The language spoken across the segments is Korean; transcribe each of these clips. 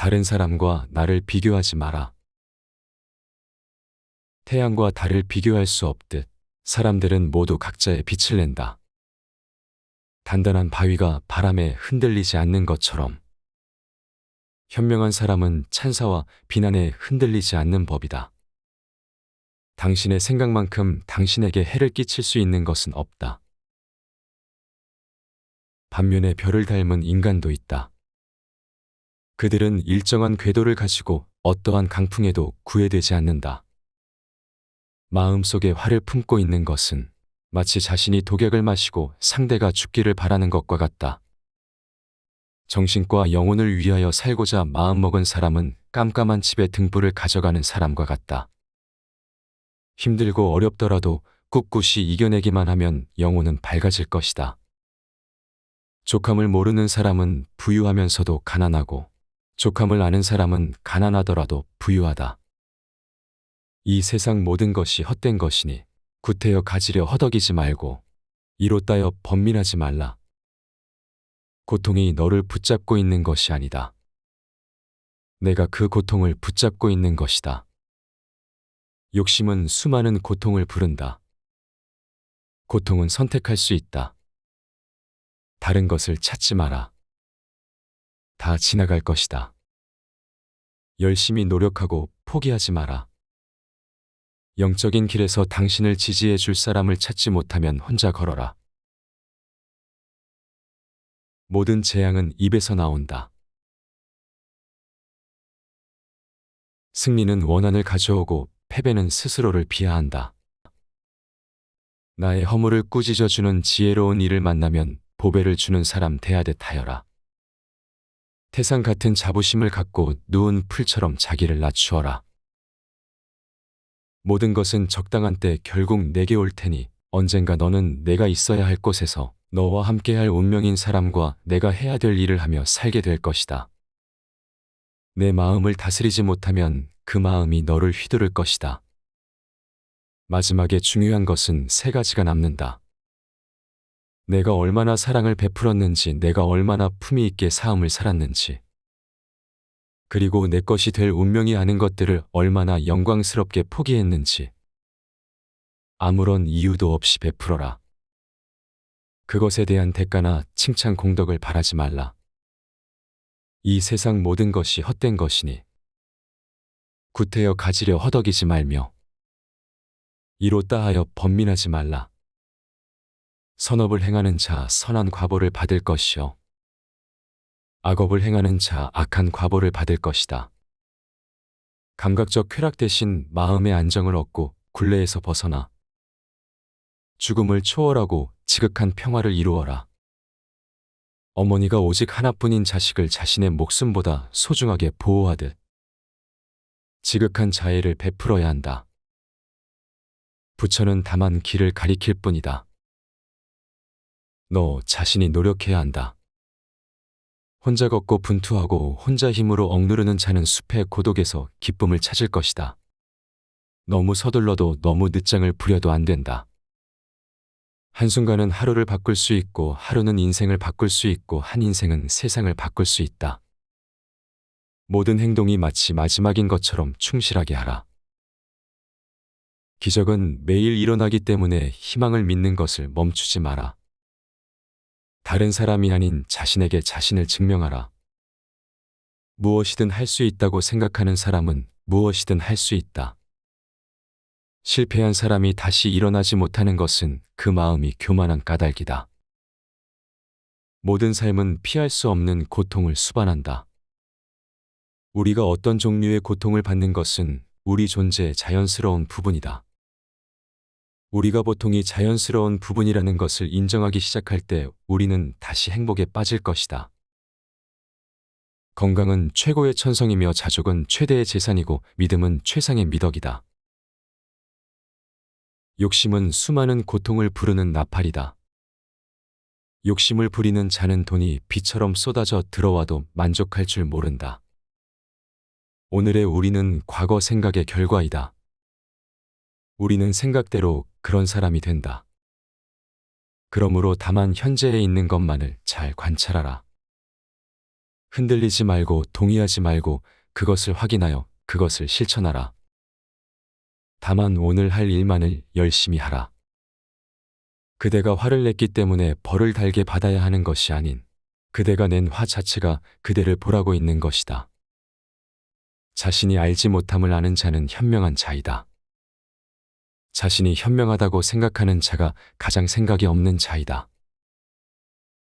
다른 사람과 나를 비교하지 마라. 태양과 달을 비교할 수 없듯 사람들은 모두 각자의 빛을 낸다. 단단한 바위가 바람에 흔들리지 않는 것처럼 현명한 사람은 찬사와 비난에 흔들리지 않는 법이다. 당신의 생각만큼 당신에게 해를 끼칠 수 있는 것은 없다. 반면에 별을 닮은 인간도 있다. 그들은 일정한 궤도를 가지고 어떠한 강풍에도 구애되지 않는다. 마음속에 화를 품고 있는 것은 마치 자신이 독약을 마시고 상대가 죽기를 바라는 것과 같다. 정신과 영혼을 위하여 살고자 마음먹은 사람은 깜깜한 집에 등불을 가져가는 사람과 같다. 힘들고 어렵더라도 꿋꿋이 이겨내기만 하면 영혼은 밝아질 것이다. 족함을 모르는 사람은 부유하면서도 가난하고 족함을 아는 사람은 가난하더라도 부유하다. 이 세상 모든 것이 헛된 것이니 구태여 가지려 허덕이지 말고 이로 따여 번민하지 말라. 고통이 너를 붙잡고 있는 것이 아니다. 내가 그 고통을 붙잡고 있는 것이다. 욕심은 수많은 고통을 부른다. 고통은 선택할 수 있다. 다른 것을 찾지 마라. 다 지나갈 것이다. 열심히 노력하고 포기하지 마라. 영적인 길에서 당신을 지지해 줄 사람을 찾지 못하면 혼자 걸어라. 모든 재앙은 입에서 나온다. 승리는 원한을 가져오고 패배는 스스로를 비하한다. 나의 허물을 꾸짖어주는 지혜로운 이를 만나면 보배를 주는 사람 대하듯 하여라. 태산 같은 자부심을 갖고 누운 풀처럼 자기를 낮추어라. 모든 것은 적당한 때 결국 내게 올 테니 언젠가 너는 내가 있어야 할 곳에서 너와 함께할 운명인 사람과 내가 해야 될 일을 하며 살게 될 것이다. 내 마음을 다스리지 못하면 그 마음이 너를 휘두를 것이다. 마지막에 중요한 것은 세 가지가 남는다. 내가 얼마나 사랑을 베풀었는지, 내가 얼마나 품위 있게 삶을 살았는지, 그리고 내 것이 될 운명이 아닌 것들을 얼마나 영광스럽게 포기했는지 아무런 이유도 없이 베풀어라. 그것에 대한 대가나 칭찬 공덕을 바라지 말라. 이 세상 모든 것이 헛된 것이니 구태여 가지려 허덕이지 말며 이로 따하여 번민하지 말라. 선업을 행하는 자 선한 과보를 받을 것이요 악업을 행하는 자 악한 과보를 받을 것이다. 감각적 쾌락 대신 마음의 안정을 얻고 굴레에서 벗어나 죽음을 초월하고 지극한 평화를 이루어라. 어머니가 오직 하나뿐인 자식을 자신의 목숨보다 소중하게 보호하듯 지극한 자애를 베풀어야 한다. 부처는 다만 길을 가리킬 뿐이다. 너 자신이 노력해야 한다. 혼자 걷고 분투하고 혼자 힘으로 억누르는 자는 숲의 고독에서 기쁨을 찾을 것이다. 너무 서둘러도 너무 늦장을 부려도 안 된다. 한순간은 하루를 바꿀 수 있고 하루는 인생을 바꿀 수 있고 한 인생은 세상을 바꿀 수 있다. 모든 행동이 마치 마지막인 것처럼 충실하게 하라. 기적은 매일 일어나기 때문에 희망을 믿는 것을 멈추지 마라. 다른 사람이 아닌 자신에게 자신을 증명하라. 무엇이든 할 수 있다고 생각하는 사람은 무엇이든 할 수 있다. 실패한 사람이 다시 일어나지 못하는 것은 그 마음이 교만한 까닭이다. 모든 삶은 피할 수 없는 고통을 수반한다. 우리가 어떤 종류의 고통을 받는 것은 우리 존재의 자연스러운 부분이다. 우리가 보통이 자연스러운 부분이라는 것을 인정하기 시작할 때 우리는 다시 행복에 빠질 것이다. 건강은 최고의 천성이며 자족은 최대의 재산이고 믿음은 최상의 미덕이다. 욕심은 수많은 고통을 부르는 나팔이다. 욕심을 부리는 자는 돈이 비처럼 쏟아져 들어와도 만족할 줄 모른다. 오늘의 우리는 과거 생각의 결과이다. 우리는 생각대로 그런 사람이 된다. 그러므로 다만 현재에 있는 것만을 잘 관찰하라. 흔들리지 말고 동의하지 말고 그것을 확인하여 그것을 실천하라. 다만 오늘 할 일만을 열심히 하라. 그대가 화를 냈기 때문에 벌을 달게 받아야 하는 것이 아닌 그대가 낸 화 자체가 그대를 보라고 있는 것이다. 자신이 알지 못함을 아는 자는 현명한 자이다. 자신이 현명하다고 생각하는 자가 가장 생각이 없는 자이다.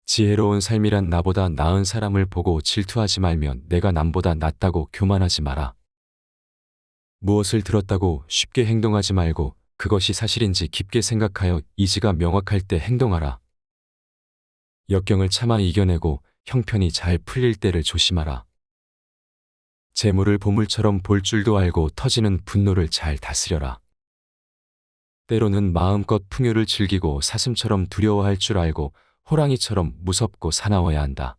지혜로운 삶이란 나보다 나은 사람을 보고 질투하지 말며 내가 남보다 낫다고 교만하지 마라. 무엇을 들었다고 쉽게 행동하지 말고 그것이 사실인지 깊게 생각하여 이지가 명확할 때 행동하라. 역경을 참아 이겨내고 형편이 잘 풀릴 때를 조심하라. 재물을 보물처럼 볼 줄도 알고 터지는 분노를 잘 다스려라. 때로는 마음껏 풍요를 즐기고 사슴처럼 두려워할 줄 알고 호랑이처럼 무섭고 사나워야 한다.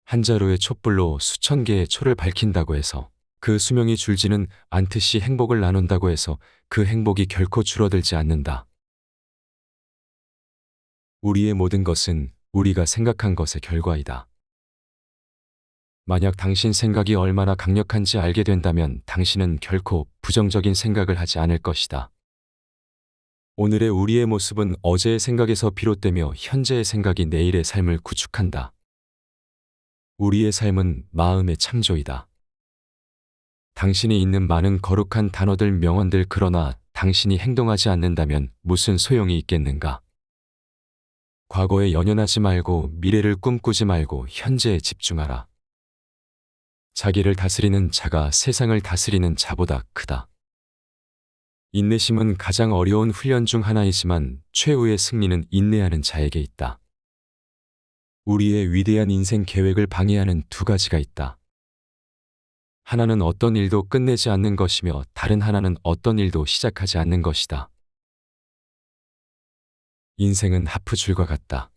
한 자루의 촛불로 수천 개의 초를 밝힌다고 해서 그 수명이 줄지는 않듯이 행복을 나눈다고 해서 그 행복이 결코 줄어들지 않는다. 우리의 모든 것은 우리가 생각한 것의 결과이다. 만약 당신 생각이 얼마나 강력한지 알게 된다면 당신은 결코 부정적인 생각을 하지 않을 것이다. 오늘의 우리의 모습은 어제의 생각에서 비롯되며 현재의 생각이 내일의 삶을 구축한다. 우리의 삶은 마음의 창조이다. 당신이 있는 많은 거룩한 단어들, 명언들, 그러나 당신이 행동하지 않는다면 무슨 소용이 있겠는가? 과거에 연연하지 말고 미래를 꿈꾸지 말고 현재에 집중하라. 자기를 다스리는 자가 세상을 다스리는 자보다 크다. 인내심은 가장 어려운 훈련 중 하나이지만 최후의 승리는 인내하는 자에게 있다. 우리의 위대한 인생 계획을 방해하는 두 가지가 있다. 하나는 어떤 일도 끝내지 않는 것이며 다른 하나는 어떤 일도 시작하지 않는 것이다. 인생은 하프줄과 같다.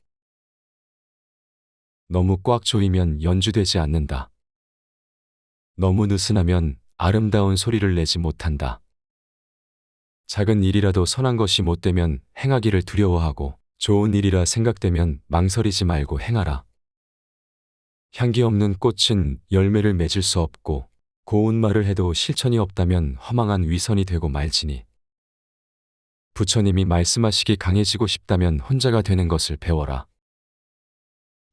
너무 꽉 조이면 연주되지 않는다. 너무 느슨하면 아름다운 소리를 내지 못한다. 작은 일이라도 선한 것이 못되면 행하기를 두려워하고 좋은 일이라 생각되면 망설이지 말고 행하라. 향기 없는 꽃은 열매를 맺을 수 없고 고운 말을 해도 실천이 없다면 허망한 위선이 되고 말지니. 부처님이 말씀하시기 강해지고 싶다면 혼자가 되는 것을 배워라.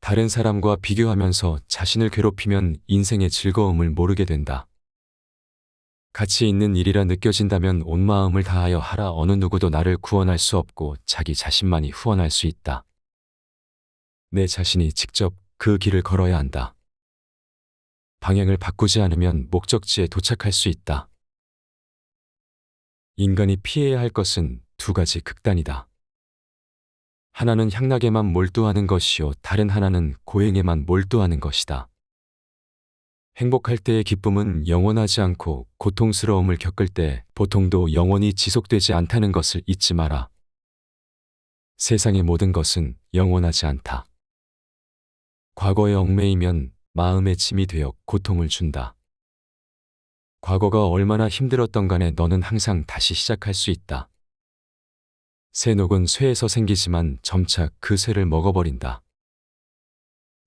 다른 사람과 비교하면서 자신을 괴롭히면 인생의 즐거움을 모르게 된다. 가치 있는 일이라 느껴진다면 온 마음을 다하여 하라. 어느 누구도 나를 구원할 수 없고 자기 자신만이 후원할 수 있다. 내 자신이 직접 그 길을 걸어야 한다. 방향을 바꾸지 않으면 목적지에 도착할 수 있다. 인간이 피해야 할 것은 두 가지 극단이다. 하나는 향락에만 몰두하는 것이요, 다른 하나는 고행에만 몰두하는 것이다. 행복할 때의 기쁨은 영원하지 않고 고통스러움을 겪을 때 보통도 영원히 지속되지 않다는 것을 잊지 마라. 세상의 모든 것은 영원하지 않다. 과거에 얽매이면 마음의 짐이 되어 고통을 준다. 과거가 얼마나 힘들었던 간에 너는 항상 다시 시작할 수 있다. 쇠녹은 쇠에서 생기지만 점차 그 쇠를 먹어버린다.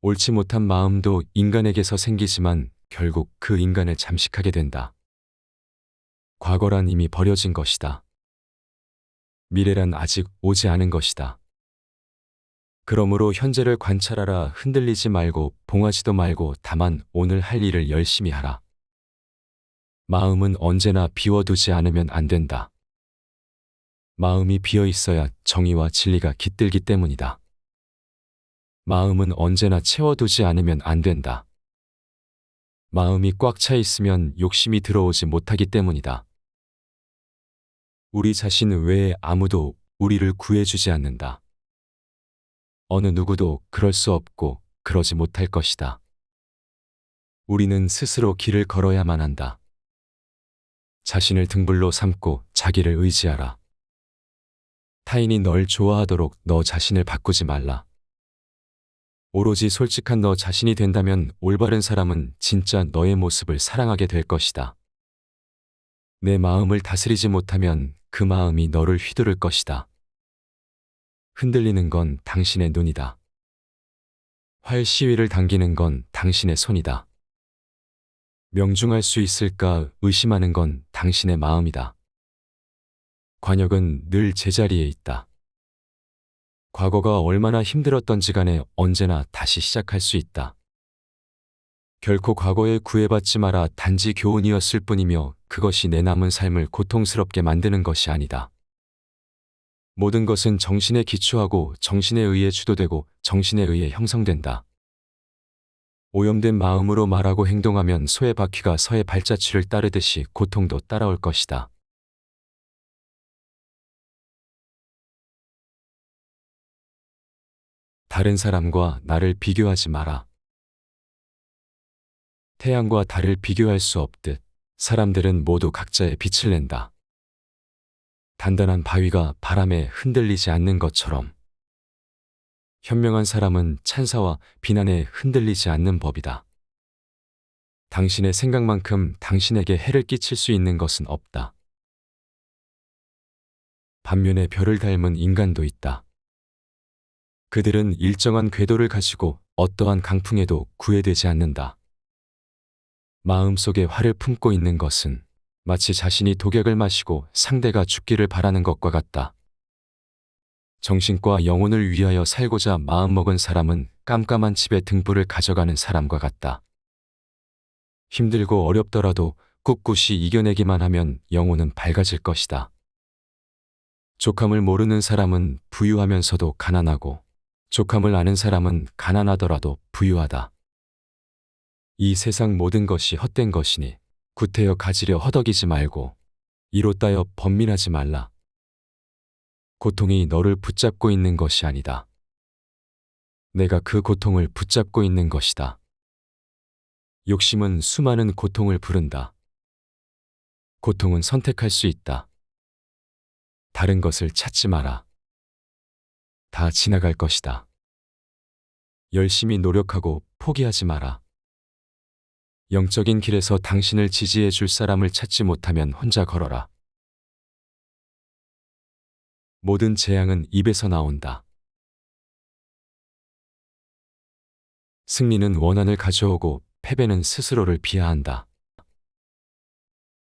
옳지 못한 마음도 인간에게서 생기지만 결국 그 인간을 잠식하게 된다. 과거란 이미 버려진 것이다. 미래란 아직 오지 않은 것이다. 그러므로 현재를 관찰하라. 흔들리지 말고 봉하지도 말고 다만 오늘 할 일을 열심히 하라. 마음은 언제나 비워두지 않으면 안 된다. 마음이 비어 있어야 정의와 진리가 깃들기 때문이다. 마음은 언제나 채워두지 않으면 안 된다. 마음이 꽉 차 있으면 욕심이 들어오지 못하기 때문이다. 우리 자신 외에 아무도 우리를 구해주지 않는다. 어느 누구도 그럴 수 없고 그러지 못할 것이다. 우리는 스스로 길을 걸어야만 한다. 자신을 등불로 삼고 자기를 의지하라. 타인이 널 좋아하도록 너 자신을 바꾸지 말라. 오로지 솔직한 너 자신이 된다면 올바른 사람은 진짜 너의 모습을 사랑하게 될 것이다. 내 마음을 다스리지 못하면 그 마음이 너를 휘두를 것이다. 흔들리는 건 당신의 눈이다. 활 시위를 당기는 건 당신의 손이다. 명중할 수 있을까 의심하는 건 당신의 마음이다. 관역은 늘 제자리에 있다. 과거가 얼마나 힘들었던지 간에 언제나 다시 시작할 수 있다. 결코 과거에 구애받지 마라 단지 교훈이었을 뿐이며 그것이 내 남은 삶을 고통스럽게 만드는 것이 아니다. 모든 것은 정신에 기초하고 정신에 의해 주도되고 정신에 의해 형성된다. 오염된 마음으로 말하고 행동하면 소의 바퀴가 서의 발자취를 따르듯이 고통도 따라올 것이다. 다른 사람과 나를 비교하지 마라. 태양과 달을 비교할 수 없듯 사람들은 모두 각자의 빛을 낸다. 단단한 바위가 바람에 흔들리지 않는 것처럼 현명한 사람은 찬사와 비난에 흔들리지 않는 법이다. 당신의 생각만큼 당신에게 해를 끼칠 수 있는 것은 없다. 반면에 별을 닮은 인간도 있다. 그들은 일정한 궤도를 가지고 어떠한 강풍에도 구애되지 않는다. 마음속에 화를 품고 있는 것은 마치 자신이 독약을 마시고 상대가 죽기를 바라는 것과 같다. 정신과 영혼을 위하여 살고자 마음먹은 사람은 깜깜한 집의 등불을 가져가는 사람과 같다. 힘들고 어렵더라도 꿋꿋이 이겨내기만 하면 영혼은 밝아질 것이다. 족함을 모르는 사람은 부유하면서도 가난하고 족함을 아는 사람은 가난하더라도 부유하다. 이 세상 모든 것이 헛된 것이니 구태여 가지려 허덕이지 말고 이로 따여 번민하지 말라. 고통이 너를 붙잡고 있는 것이 아니다. 내가 그 고통을 붙잡고 있는 것이다. 욕심은 수많은 고통을 부른다. 고통은 선택할 수 있다. 다른 것을 찾지 마라. 다 지나갈 것이다. 열심히 노력하고 포기하지 마라. 영적인 길에서 당신을 지지해 줄 사람을 찾지 못하면 혼자 걸어라. 모든 재앙은 입에서 나온다. 승리는 원한을 가져오고 패배는 스스로를 비하한다.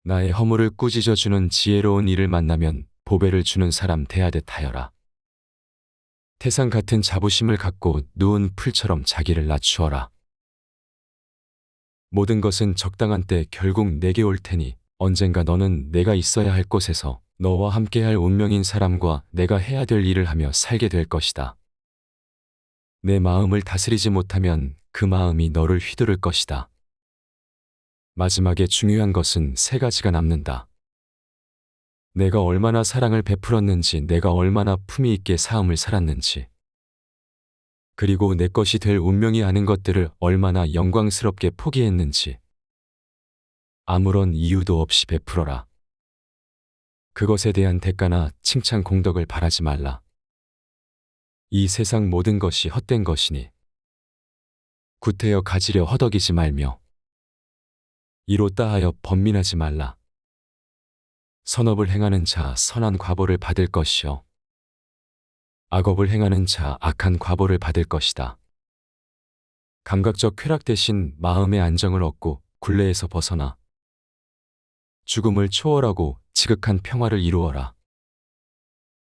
나의 허물을 꾸짖어주는 지혜로운 이를 만나면 보배를 주는 사람 대하듯 하여라. 태산 같은 자부심을 갖고 누운 풀처럼 자기를 낮추어라. 모든 것은 적당한 때 결국 내게 올 테니 언젠가 너는 내가 있어야 할 곳에서 너와 함께할 운명인 사람과 내가 해야 될 일을 하며 살게 될 것이다. 내 마음을 다스리지 못하면 그 마음이 너를 휘두를 것이다. 마지막에 중요한 것은 세 가지가 남는다. 내가 얼마나 사랑을 베풀었는지, 내가 얼마나 품위 있게 삶을 살았는지, 그리고 내 것이 될 운명이 아닌 것들을 얼마나 영광스럽게 포기했는지, 아무런 이유도 없이 베풀어라. 그것에 대한 대가나 칭찬 공덕을 바라지 말라. 이 세상 모든 것이 헛된 것이니 구태여 가지려 허덕이지 말며 이로 따하여 번민하지 말라. 선업을 행하는 자 선한 과보를 받을 것이요 악업을 행하는 자 악한 과보를 받을 것이다. 감각적 쾌락 대신 마음의 안정을 얻고 굴레에서 벗어나 죽음을 초월하고 지극한 평화를 이루어라.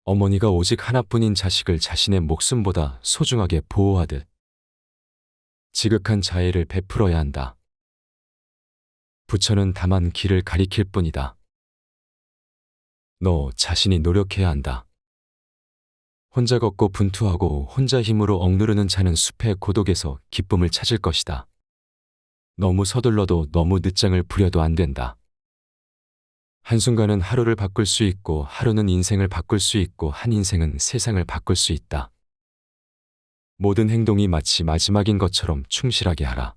어머니가 오직 하나뿐인 자식을 자신의 목숨보다 소중하게 보호하듯 지극한 자애를 베풀어야 한다. 부처는 다만 길을 가리킬 뿐이다. 너 자신이 노력해야 한다. 혼자 걷고 분투하고 혼자 힘으로 억누르는 자는 숲의 고독에서 기쁨을 찾을 것이다. 너무 서둘러도 너무 늦장을 부려도 안 된다. 한순간은 하루를 바꿀 수 있고 하루는 인생을 바꿀 수 있고 한 인생은 세상을 바꿀 수 있다. 모든 행동이 마치 마지막인 것처럼 충실하게 하라.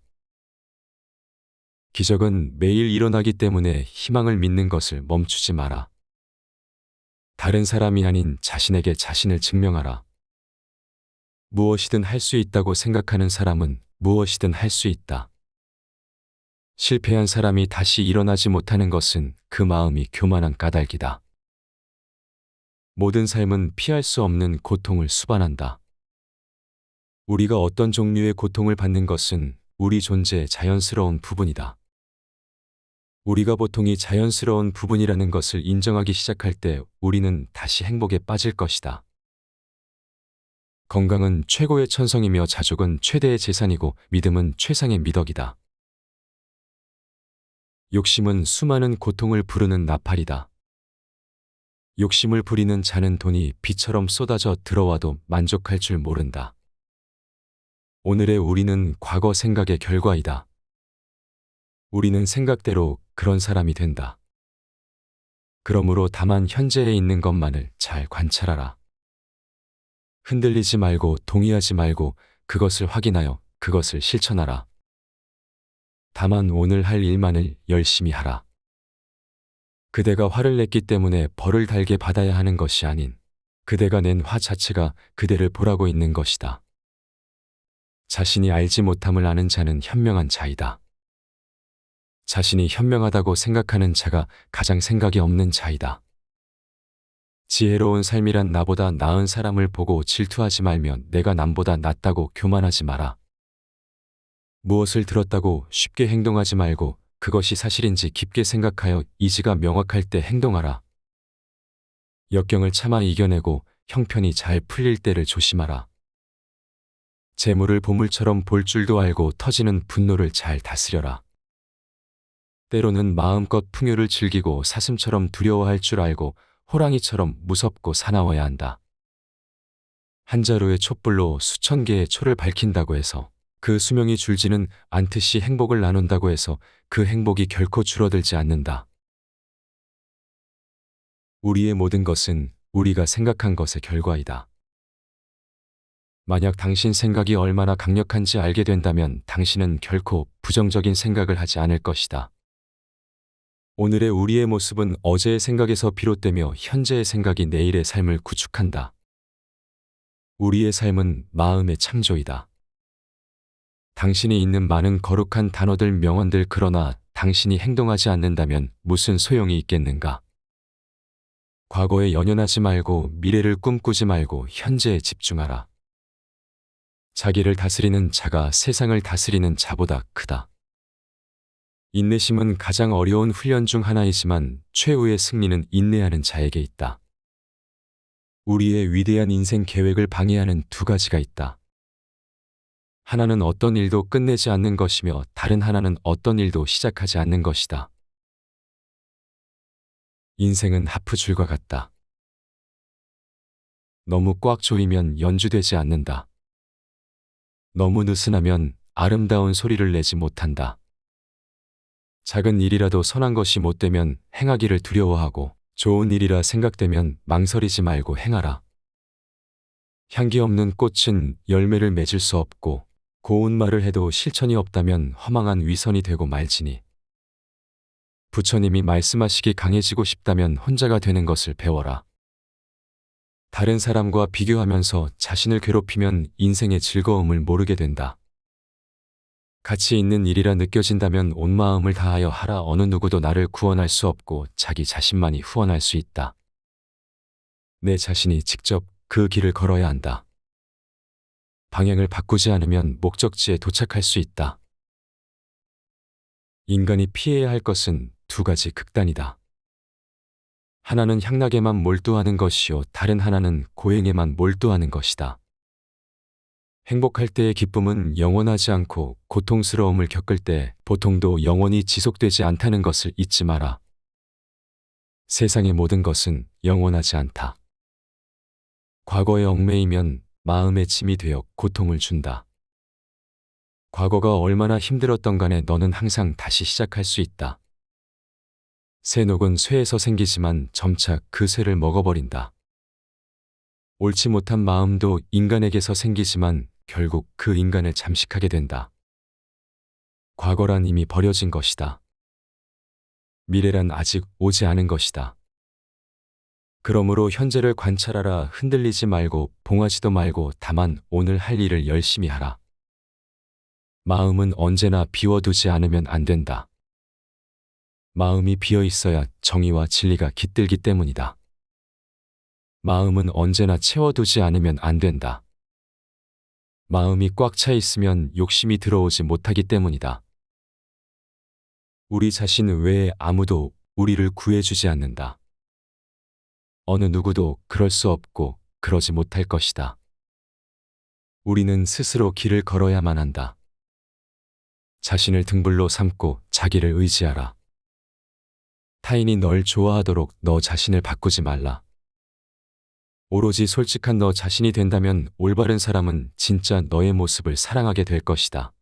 기적은 매일 일어나기 때문에 희망을 믿는 것을 멈추지 마라. 다른 사람이 아닌 자신에게 자신을 증명하라. 모든 행동이 마치 마지막인 것처럼 충실하게 하라. 모든 행동이 마치 마지막인 것처럼 충실하게 하라. 기적은 매일 일어나기 때문에 희망을 믿는 것을 멈추지 마라. 다른 사람이 아닌 자신에게 자신을 증명하라. 무엇이든 할 수 있다고 생각하는 사람은 무엇이든 할 수 있다. 실패한 사람이 다시 일어나지 못하는 것은 그 마음이 교만한 까닭이다. 모든 삶은 피할 수 없는 고통을 수반한다. 우리가 어떤 종류의 고통을 받는 것은 우리 존재의 자연스러운 부분이다. 우리가 보통이 자연스러운 부분이라는 것을 인정하기 시작할 때 우리는 다시 행복에 빠질 것이다. 건강은 최고의 천성이며 자족은 최대의 재산이고 믿음은 최상의 미덕이다. 욕심은 수많은 고통을 부르는 나팔이다. 욕심을 부리는 자는 돈이 비처럼 쏟아져 들어와도 만족할 줄 모른다. 오늘의 우리는 과거 생각의 결과이다. 우리는 생각대로 그런 사람이 된다. 그러므로 다만 현재에 있는 것만을 잘 관찰하라. 흔들리지 말고 동의하지 말고 그것을 확인하여 그것을 실천하라. 다만 오늘 할 일만을 열심히 하라. 그대가 화를 냈기 때문에 벌을 달게 받아야 하는 것이 아닌 그대가 낸 화 자체가 그대를 보라고 있는 것이다. 자신이 알지 못함을 아는 자는 현명한 자이다. 자신이 현명하다고 생각하는 자가 가장 생각이 없는 자이다. 지혜로운 삶이란 나보다 나은 사람을 보고 질투하지 말며 내가 남보다 낫다고 교만하지 마라. 무엇을 들었다고 쉽게 행동하지 말고 그것이 사실인지 깊게 생각하여 이지가 명확할 때 행동하라. 역경을 참아 이겨내고 형편이 잘 풀릴 때를 조심하라. 재물을 보물처럼 볼 줄도 알고 터지는 분노를 잘 다스려라. 때로는 마음껏 풍요를 즐기고 사슴처럼 두려워할 줄 알고 호랑이처럼 무섭고 사나워야 한다. 한 자루의 촛불로 수천 개의 초를 밝힌다고 해서 그 수명이 줄지는 않듯이 행복을 나눈다고 해서 그 행복이 결코 줄어들지 않는다. 우리의 모든 것은 우리가 생각한 것의 결과이다. 만약 당신 생각이 얼마나 강력한지 알게 된다면 당신은 결코 부정적인 생각을 하지 않을 것이다. 오늘의 우리의 모습은 어제의 생각에서 비롯되며 현재의 생각이 내일의 삶을 구축한다. 우리의 삶은 마음의 창조이다. 당신이 있는 많은 거룩한 단어들, 명언들, 그러나 당신이 행동하지 않는다면 무슨 소용이 있겠는가? 과거에 연연하지 말고 미래를 꿈꾸지 말고 현재에 집중하라. 자기를 다스리는 자가 세상을 다스리는 자보다 크다. 인내심은 가장 어려운 훈련 중 하나이지만 최후의 승리는 인내하는 자에게 있다. 우리의 위대한 인생 계획을 방해하는 두 가지가 있다. 하나는 어떤 일도 끝내지 않는 것이며 다른 하나는 어떤 일도 시작하지 않는 것이다. 인생은 하프줄과 같다. 너무 꽉 조이면 연주되지 않는다. 너무 느슨하면 아름다운 소리를 내지 못한다. 작은 일이라도 선한 것이 못되면 행하기를 두려워하고 좋은 일이라 생각되면 망설이지 말고 행하라. 향기 없는 꽃은 열매를 맺을 수 없고 고운 말을 해도 실천이 없다면 허망한 위선이 되고 말지니. 부처님이 말씀하시기 강해지고 싶다면 혼자가 되는 것을 배워라. 다른 사람과 비교하면서 자신을 괴롭히면 인생의 즐거움을 모르게 된다. 가치 있는 일이라 느껴진다면 온 마음을 다하여 하라. 어느 누구도 나를 구원할 수 없고 자기 자신만이 후원할 수 있다. 내 자신이 직접 그 길을 걸어야 한다. 방향을 바꾸지 않으면 목적지에 도착할 수 있다. 인간이 피해야 할 것은 두 가지 극단이다. 하나는 향락에만 몰두하는 것이요, 다른 하나는 고행에만 몰두하는 것이다. 행복할 때의 기쁨은 영원하지 않고 고통스러움을 겪을 때 보통도 영원히 지속되지 않다는 것을 잊지 마라. 세상의 모든 것은 영원하지 않다. 과거에 얽매이면 마음의 짐이 되어 고통을 준다. 과거가 얼마나 힘들었던 간에 너는 항상 다시 시작할 수 있다. 쇠녹은 쇠에서 생기지만 점차 그 쇠를 먹어버린다. 옳지 못한 마음도 인간에게서 생기지만 결국 그 인간을 잠식하게 된다. 과거란 이미 버려진 것이다. 미래란 아직 오지 않은 것이다. 그러므로 현재를 관찰하라. 흔들리지 말고 봉하지도 말고 다만 오늘 할 일을 열심히 하라. 마음은 언제나 비워두지 않으면 안 된다. 마음이 비어 있어야 정의와 진리가 깃들기 때문이다. 마음은 언제나 채워두지 않으면 안 된다. 마음이 꽉 차 있으면 욕심이 들어오지 못하기 때문이다. 우리 자신 외에 아무도 우리를 구해주지 않는다. 어느 누구도 그럴 수 없고 그러지 못할 것이다. 우리는 스스로 길을 걸어야만 한다. 자신을 등불로 삼고 자기를 의지하라. 타인이 널 좋아하도록 너 자신을 바꾸지 말라. 오로지 솔직한 너 자신이 된다면 올바른 사람은 진짜 너의 모습을 사랑하게 될 것이다.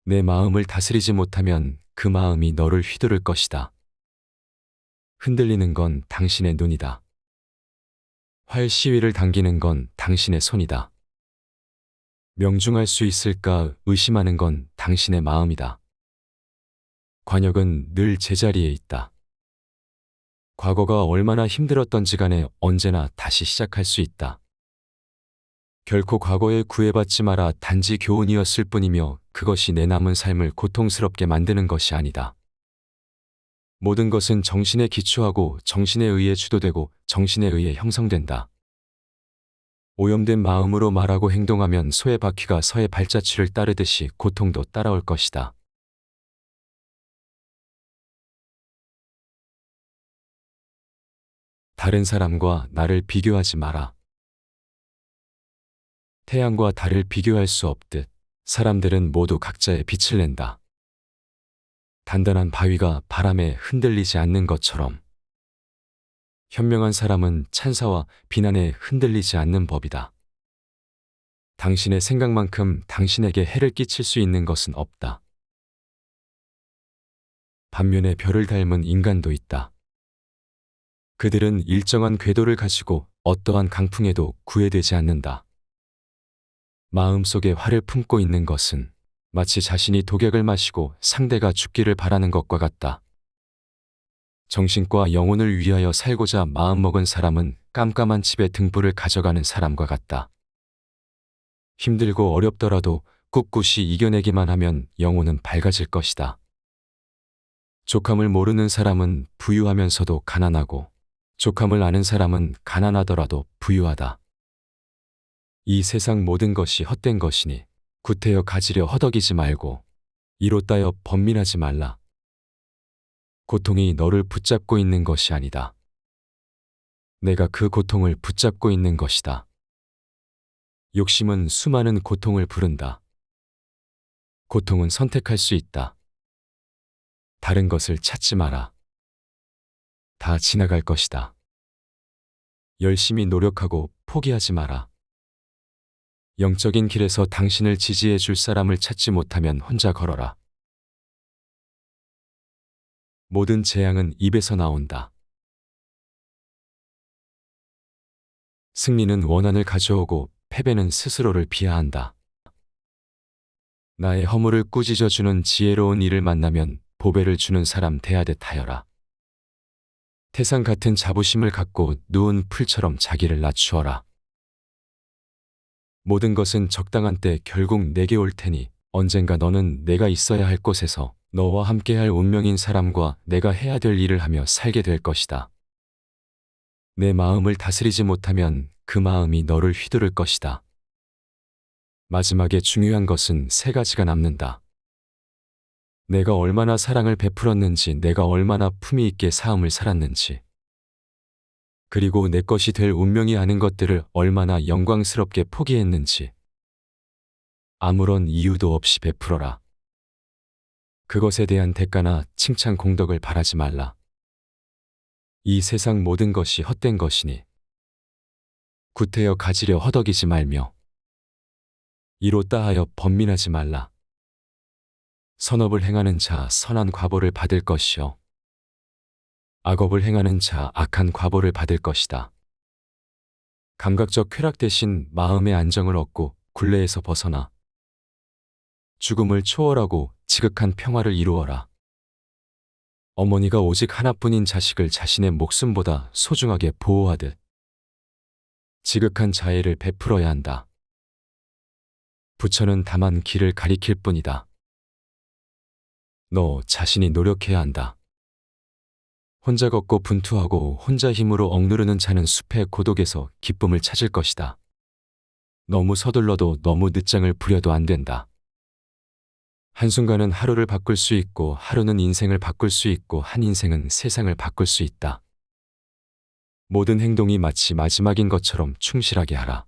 내 마음을 다스리지 못하면 그 마음이 너를 휘두를 것이다. 흔들리는 건 당신의 눈이다. 활 시위를 당기는 건 당신의 손이다. 명중할 수 있을까 의심하는 건 당신의 마음이다. 관역은 늘 제자리에 있다. 과거가 얼마나 힘들었던지 간에 언제나 다시 시작할 수 있다. 결코 과거에 구애받지 마라 단지 교훈이었을 뿐이며 그것이 내 남은 삶을 고통스럽게 만드는 것이 아니다. 모든 것은 정신에 기초하고 정신에 의해 주도되고 정신에 의해 형성된다. 오염된 마음으로 말하고 행동하면 소의 바퀴가 서의 발자취를 따르듯이 고통도 따라올 것이다. 다른 사람과 나를 비교하지 마라. 태양과 달을 비교할 수 없듯 사람들은 모두 각자의 빛을 낸다. 단단한 바위가 바람에 흔들리지 않는 것처럼 현명한 사람은 찬사와 비난에 흔들리지 않는 법이다. 당신의 생각만큼 당신에게 해를 끼칠 수 있는 것은 없다. 반면에 별을 닮은 인간도 있다. 그들은 일정한 궤도를 가지고 어떠한 강풍에도 구애되지 않는다. 마음속에 화를 품고 있는 것은 마치 자신이 독약을 마시고 상대가 죽기를 바라는 것과 같다. 정신과 영혼을 위하여 살고자 마음먹은 사람은 깜깜한 집에 등불을 가져가는 사람과 같다. 힘들고 어렵더라도 꿋꿋이 이겨내기만 하면 영혼은 밝아질 것이다. 족함을 모르는 사람은 부유하면서도 가난하고 족함을 아는 사람은 가난하더라도 부유하다. 이 세상 모든 것이 헛된 것이니 구태여 가지려 허덕이지 말고 이로 따여 번민하지 말라. 고통이 너를 붙잡고 있는 것이 아니다. 내가 그 고통을 붙잡고 있는 것이다. 욕심은 수많은 고통을 부른다. 고통은 선택할 수 있다. 다른 것을 찾지 마라. 다 지나갈 것이다. 열심히 노력하고 포기하지 마라. 영적인 길에서 당신을 지지해 줄 사람을 찾지 못하면 혼자 걸어라. 모든 재앙은 입에서 나온다. 승리는 원한을 가져오고 패배는 스스로를 비하한다. 나의 허물을 꾸짖어주는 지혜로운 이를 만나면 보배를 주는 사람 대하듯 하여라. 태산 같은 자부심을 갖고 누운 풀처럼 자기를 낮추어라. 모든 것은 적당한 때 결국 내게 올 테니 언젠가 너는 내가 있어야 할 곳에서 너와 함께할 운명인 사람과 내가 해야 될 일을 하며 살게 될 것이다. 내 마음을 다스리지 못하면 그 마음이 너를 휘두를 것이다. 마지막에 중요한 것은 세 가지가 남는다. 내가 얼마나 사랑을 베풀었는지, 내가 얼마나 품위 있게 삶을 살았는지, 그리고 내 것이 될 운명이 아닌 것들을 얼마나 영광스럽게 포기했는지 아무런 이유도 없이 베풀어라. 그것에 대한 대가나 칭찬 공덕을 바라지 말라. 이 세상 모든 것이 헛된 것이니 구태여 가지려 허덕이지 말며 이로 따하여 번민하지 말라. 선업을 행하는 자 선한 과보를 받을 것이요 악업을 행하는 자 악한 과보를 받을 것이다. 감각적 쾌락 대신 마음의 안정을 얻고 굴레에서 벗어나 죽음을 초월하고 지극한 평화를 이루어라. 어머니가 오직 하나뿐인 자식을 자신의 목숨보다 소중하게 보호하듯 지극한 자애를 베풀어야 한다. 부처는 다만 길을 가리킬 뿐이다. 너 자신이 노력해야 한다. 혼자 걷고 분투하고 혼자 힘으로 억누르는 자는 숲의 고독에서 기쁨을 찾을 것이다. 너무 서둘러도 너무 늦장을 부려도 안 된다. 한순간은 하루를 바꿀 수 있고 하루는 인생을 바꿀 수 있고 한 인생은 세상을 바꿀 수 있다. 모든 행동이 마치 마지막인 것처럼 충실하게 하라.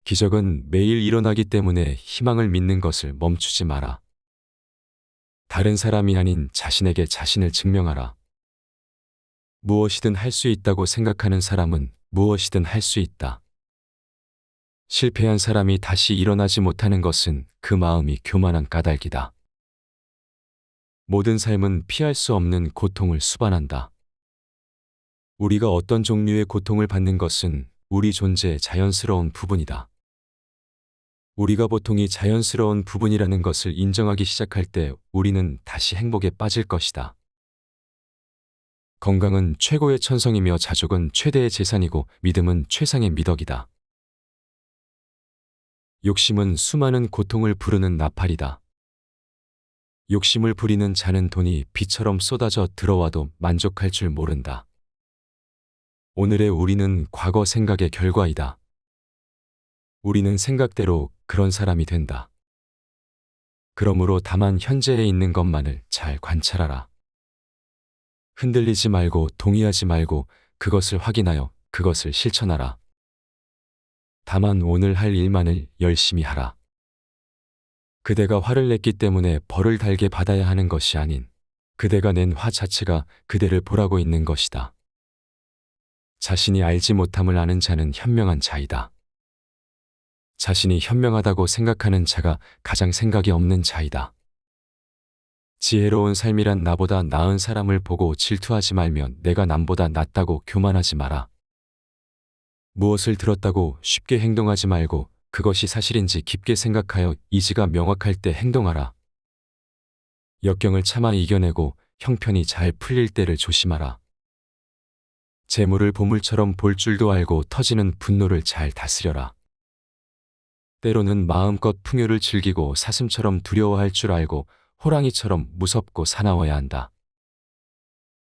기적은 매일 일어나기 때문에 희망을 믿는 것을 멈추지 마라. 다른 사람이 아닌 자신에게 자신을 증명하라. 무엇이든 할 수 있다고 생각하는 사람은 무엇이든 할 수 있다. 실패한 사람이 다시 일어나지 못하는 것은 그 마음이 교만한 까닭이다. 모든 삶은 피할 수 없는 고통을 수반한다. 우리가 어떤 종류의 고통을 받는 것은 우리 존재의 자연스러운 부분이다. 우리가 보통이 자연스러운 부분이라는 것을 인정하기 시작할 때 우리는 다시 행복에 빠질 것이다. 건강은 최고의 천성이며 자족은 최대의 재산이고 믿음은 최상의 미덕이다. 욕심은 수많은 고통을 부르는 나팔이다. 욕심을 부리는 자는 돈이 비처럼 쏟아져 들어와도 만족할 줄 모른다. 오늘의 우리는 과거 생각의 결과이다. 우리는 생각대로 그런 사람이 된다. 그러므로 다만 현재에 있는 것만을 잘 관찰하라. 흔들리지 말고 동의하지 말고 그것을 확인하여 그것을 실천하라. 다만 오늘 할 일만을 열심히 하라. 그대가 화를 냈기 때문에 벌을 달게 받아야 하는 것이 아닌 그대가 낸 화 자체가 그대를 보라고 있는 것이다. 자신이 알지 못함을 아는 자는 현명한 자이다. 자신이 현명하다고 생각하는 자가 가장 생각이 없는 자이다. 지혜로운 삶이란 나보다 나은 사람을 보고 질투하지 말며 내가 남보다 낫다고 교만하지 마라. 무엇을 들었다고 쉽게 행동하지 말고 그것이 사실인지 깊게 생각하여 이지가 명확할 때 행동하라. 역경을 참아 이겨내고 형편이 잘 풀릴 때를 조심하라. 재물을 보물처럼 볼 줄도 알고 터지는 분노를 잘 다스려라. 때로는 마음껏 풍요를 즐기고 사슴처럼 두려워할 줄 알고 호랑이처럼 무섭고 사나워야 한다.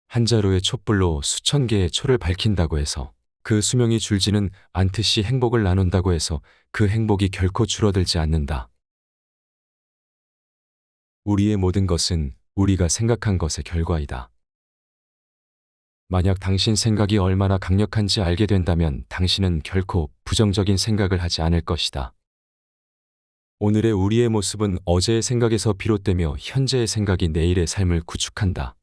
한 자루의 촛불로 수천 개의 초를 밝힌다고 해서 그 수명이 줄지는 않듯이 행복을 나눈다고 해서 그 행복이 결코 줄어들지 않는다. 우리의 모든 것은 우리가 생각한 것의 결과이다. 만약 당신 생각이 얼마나 강력한지 알게 된다면 당신은 결코 부정적인 생각을 하지 않을 것이다. 오늘의 우리의 모습은 어제의 생각에서 비롯되며 현재의 생각이 내일의 삶을 구축한다.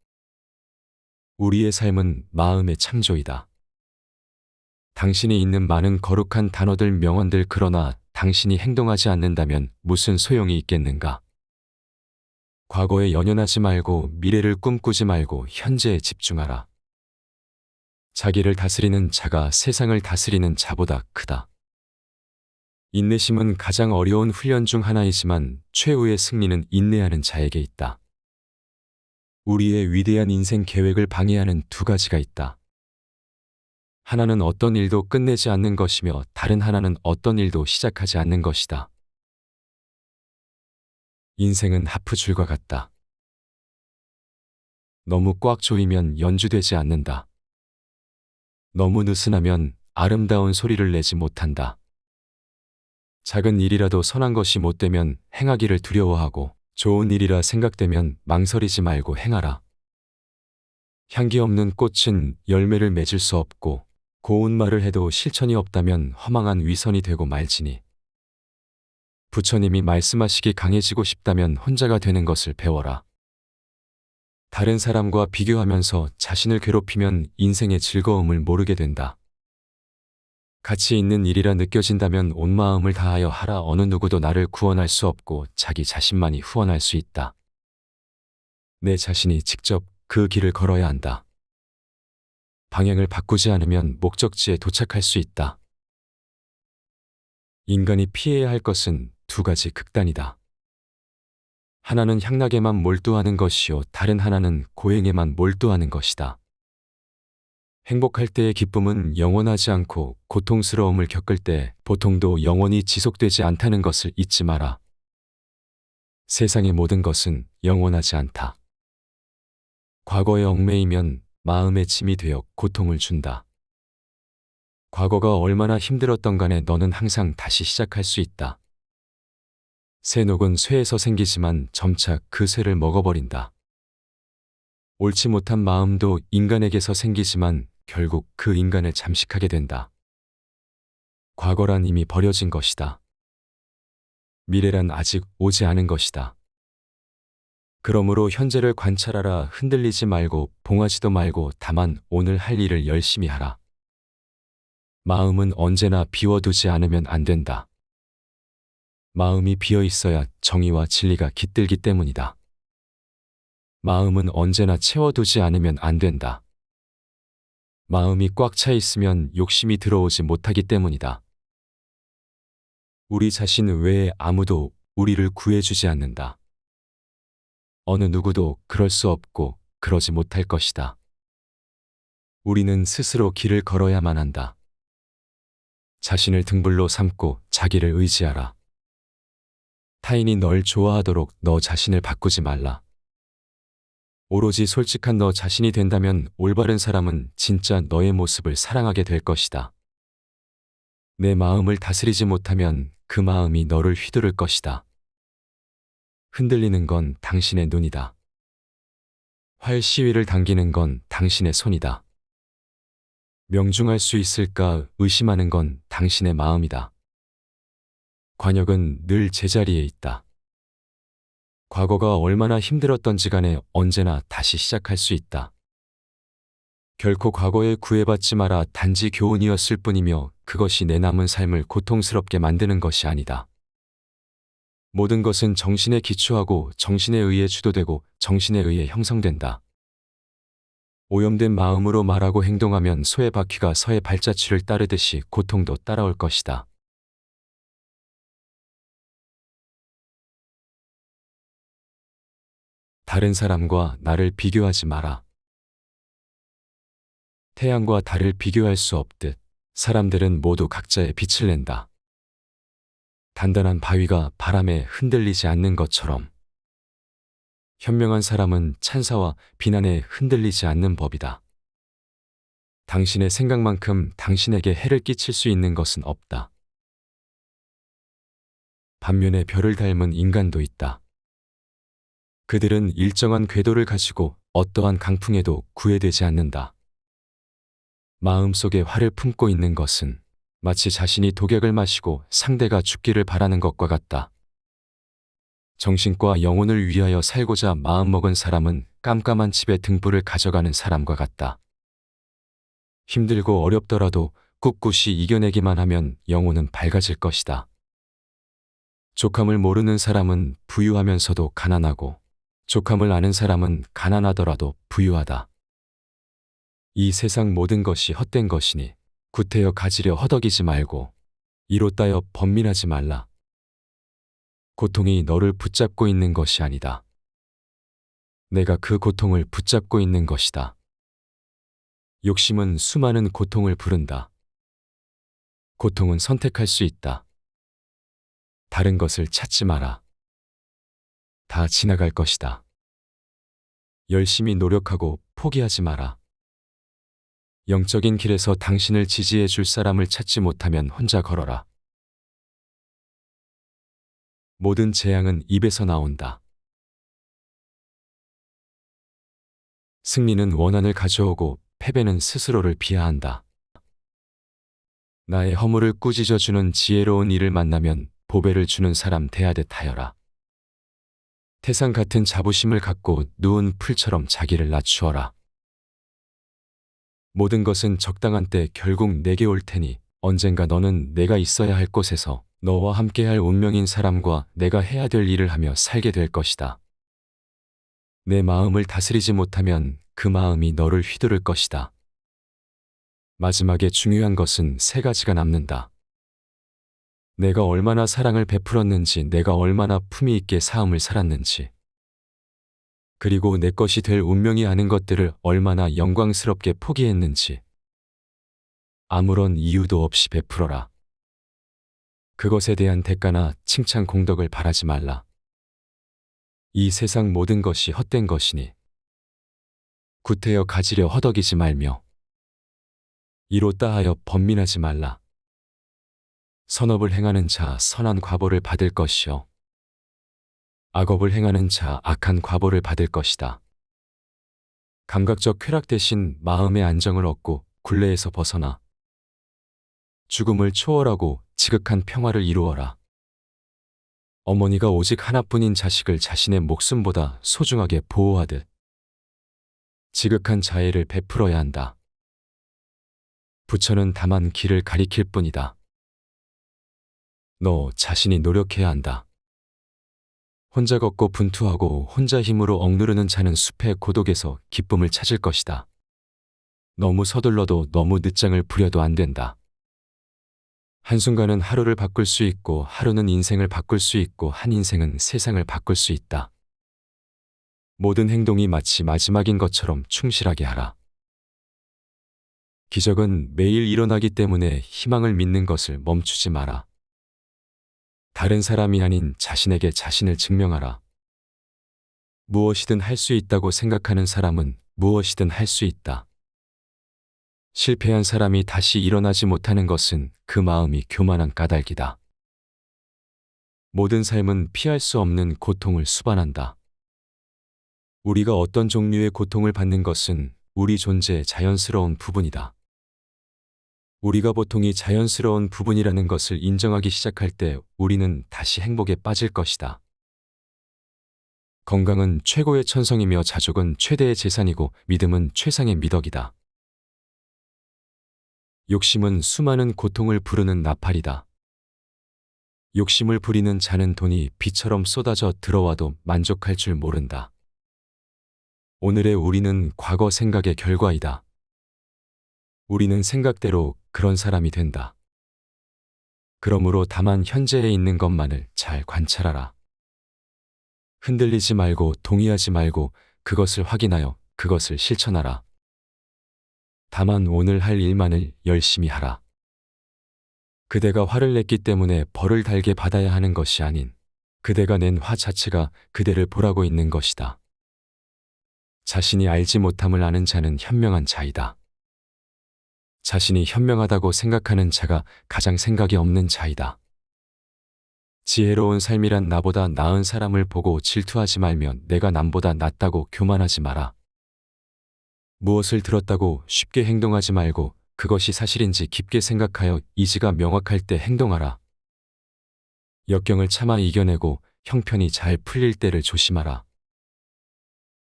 우리의 삶은 마음의 창조이다. 당신이 있는 많은 거룩한 단어들, 명언들, 그러나 당신이 행동하지 않는다면 무슨 소용이 있겠는가? 과거에 연연하지 말고 미래를 꿈꾸지 말고 현재에 집중하라. 자기를 다스리는 자가 세상을 다스리는 자보다 크다. 인내심은 가장 어려운 훈련 중 하나이지만 최후의 승리는 인내하는 자에게 있다. 우리의 위대한 인생 계획을 방해하는 두 가지가 있다. 하나는 어떤 일도 끝내지 않는 것이며 다른 하나는 어떤 일도 시작하지 않는 것이다. 인생은 하프줄과 같다. 너무 꽉 조이면 연주되지 않는다. 너무 느슨하면 아름다운 소리를 내지 못한다. 작은 일이라도 선한 것이 못되면 행하기를 두려워하고 좋은 일이라 생각되면 망설이지 말고 행하라. 향기 없는 꽃은 열매를 맺을 수 없고 고운 말을 해도 실천이 없다면 허망한 위선이 되고 말지니. 부처님이 말씀하시기 강해지고 싶다면 혼자가 되는 것을 배워라. 다른 사람과 비교하면서 자신을 괴롭히면 인생의 즐거움을 모르게 된다. 가치 있는 일이라 느껴진다면 온 마음을 다하여 하라. 어느 누구도 나를 구원할 수 없고 자기 자신만이 후원할 수 있다. 내 자신이 직접 그 길을 걸어야 한다. 방향을 바꾸지 않으면 목적지에 도착할 수 있다. 인간이 피해야 할 것은 두 가지 극단이다. 하나는 향락에만 몰두하는 것이요, 다른 하나는 고행에만 몰두하는 것이다. 행복할 때의 기쁨은 영원하지 않고 고통스러움을 겪을 때 보통도 영원히 지속되지 않다는 것을 잊지 마라. 세상의 모든 것은 영원하지 않다. 과거에 얽매이면 마음의 짐이 되어 고통을 준다. 과거가 얼마나 힘들었던 간에 너는 항상 다시 시작할 수 있다. 쇠녹은 쇠에서 생기지만 점차 그 쇠를 먹어버린다. 옳지 못한 마음도 인간에게서 생기지만 결국 그 인간을 잠식하게 된다. 과거란 이미 버려진 것이다. 미래란 아직 오지 않은 것이다. 그러므로 현재를 관찰하라. 흔들리지 말고 봉하지도 말고 다만 오늘 할 일을 열심히 하라. 마음은 언제나 비워두지 않으면 안 된다. 마음이 비어 있어야 정의와 진리가 깃들기 때문이다. 마음은 언제나 채워두지 않으면 안 된다. 마음이 꽉 차 있으면 욕심이 들어오지 못하기 때문이다. 우리 자신 외에 아무도 우리를 구해주지 않는다. 어느 누구도 그럴 수 없고 그러지 못할 것이다. 우리는 스스로 길을 걸어야만 한다. 자신을 등불로 삼고 자기를 의지하라. 타인이 널 좋아하도록 너 자신을 바꾸지 말라. 오로지 솔직한 너 자신이 된다면 올바른 사람은 진짜 너의 모습을 사랑하게 될 것이다. 내 마음을 다스리지 못하면 그 마음이 너를 휘두를 것이다. 흔들리는 건 당신의 눈이다. 활 시위를 당기는 건 당신의 손이다. 명중할 수 있을까 의심하는 건 당신의 마음이다. 관역은 늘 제자리에 있다. 과거가 얼마나 힘들었던지 간에 언제나 다시 시작할 수 있다. 결코 과거에 구애받지 마라. 단지 교훈이었을 뿐이며 그것이 내 남은 삶을 고통스럽게 만드는 것이 아니다. 모든 것은 정신에 기초하고 정신에 의해 주도되고 정신에 의해 형성된다. 오염된 마음으로 말하고 행동하면 소의 바퀴가 서의 발자취를 따르듯이 고통도 따라올 것이다. 다른 사람과 나를 비교하지 마라. 태양과 달을 비교할 수 없듯 사람들은 모두 각자의 빛을 낸다. 단단한 바위가 바람에 흔들리지 않는 것처럼 현명한 사람은 찬사와 비난에 흔들리지 않는 법이다. 당신의 생각만큼 당신에게 해를 끼칠 수 있는 것은 없다. 반면에 별을 닮은 인간도 있다. 그들은 일정한 궤도를 가지고 어떠한 강풍에도 구애되지 않는다. 마음속에 화를 품고 있는 것은 마치 자신이 독약을 마시고 상대가 죽기를 바라는 것과 같다. 정신과 영혼을 위하여 살고자 마음먹은 사람은 깜깜한 집에 등불을 가져가는 사람과 같다. 힘들고 어렵더라도 꿋꿋이 이겨내기만 하면 영혼은 밝아질 것이다. 족함을 모르는 사람은 부유하면서도 가난하고 족함을 아는 사람은 가난하더라도 부유하다. 이 세상 모든 것이 헛된 것이니 구태여 가지려 허덕이지 말고 이로 따여 번민하지 말라. 고통이 너를 붙잡고 있는 것이 아니다. 내가 그 고통을 붙잡고 있는 것이다. 욕심은 수많은 고통을 부른다. 고통은 선택할 수 있다. 다른 것을 찾지 마라. 다 지나갈 것이다. 열심히 노력하고 포기하지 마라. 영적인 길에서 당신을 지지해 줄 사람을 찾지 못하면 혼자 걸어라. 모든 재앙은 입에서 나온다. 승리는 원한을 가져오고 패배는 스스로를 비하한다. 나의 허물을 꾸짖어주는 지혜로운 이를 만나면 보배를 주는 사람 대하듯 하여라. 태산 같은 자부심을 갖고 누운 풀처럼 자기를 낮추어라. 모든 것은 적당한 때 결국 내게 올 테니 언젠가 너는 내가 있어야 할 곳에서 너와 함께할 운명인 사람과 내가 해야 될 일을 하며 살게 될 것이다. 내 마음을 다스리지 못하면 그 마음이 너를 휘두를 것이다. 마지막에 중요한 것은 세 가지가 남는다. 내가 얼마나 사랑을 베풀었는지, 내가 얼마나 품위 있게 삶을 살았는지, 그리고 내 것이 될 운명이 아닌 것들을 얼마나 영광스럽게 포기했는지 아무런 이유도 없이 베풀어라. 그것에 대한 대가나 칭찬 공덕을 바라지 말라. 이 세상 모든 것이 헛된 것이니 구태여 가지려 허덕이지 말며 이로 따하여 번민하지 말라. 선업을 행하는 자 선한 과보를 받을 것이요 악업을 행하는 자 악한 과보를 받을 것이다. 감각적 쾌락 대신 마음의 안정을 얻고 굴레에서 벗어나 죽음을 초월하고 지극한 평화를 이루어라. 어머니가 오직 하나뿐인 자식을 자신의 목숨보다 소중하게 보호하듯 지극한 자애를 베풀어야 한다. 부처는 다만 길을 가리킬 뿐이다. 너 자신이 노력해야 한다. 혼자 걷고 분투하고 혼자 힘으로 억누르는 자는 숲의 고독에서 기쁨을 찾을 것이다. 너무 서둘러도 너무 늦장을 부려도 안 된다. 한순간은 하루를 바꿀 수 있고 하루는 인생을 바꿀 수 있고 한 인생은 세상을 바꿀 수 있다. 모든 행동이 마치 마지막인 것처럼 충실하게 하라. 기적은 매일 일어나기 때문에 희망을 믿는 것을 멈추지 마라. 다른 사람이 아닌 자신에게 자신을 증명하라. 무엇이든 할 수 있다고 생각하는 사람은 무엇이든 할 수 있다. 실패한 사람이 다시 일어나지 못하는 것은 그 마음이 교만한 까닭이다. 모든 삶은 피할 수 없는 고통을 수반한다. 우리가 어떤 종류의 고통을 받는 것은 우리 존재의 자연스러운 부분이다. 우리가 보통이 자연스러운 부분이라는 것을 인정하기 시작할 때 우리는 다시 행복에 빠질 것이다. 건강은 최고의 천성이며 자족은 최대의 재산이고 믿음은 최상의 미덕이다. 욕심은 수많은 고통을 부르는 나팔이다. 욕심을 부리는 자는 돈이 비처럼 쏟아져 들어와도 만족할 줄 모른다. 오늘의 우리는 과거 생각의 결과이다. 우리는 생각대로 그런 사람이 된다. 그러므로 다만 현재에 있는 것만을 잘 관찰하라. 흔들리지 말고 동의하지 말고 그것을 확인하여 그것을 실천하라. 다만 오늘 할 일만을 열심히 하라. 그대가 화를 냈기 때문에 벌을 달게 받아야 하는 것이 아닌 그대가 낸 화 자체가 그대를 보라고 있는 것이다. 자신이 알지 못함을 아는 자는 현명한 자이다. 자신이 현명하다고 생각하는 자가 가장 생각이 없는 자이다. 지혜로운 삶이란 나보다 나은 사람을 보고 질투하지 말며 내가 남보다 낫다고 교만하지 마라. 무엇을 들었다고 쉽게 행동하지 말고 그것이 사실인지 깊게 생각하여 이지가 명확할 때 행동하라. 역경을 참아 이겨내고 형편이 잘 풀릴 때를 조심하라.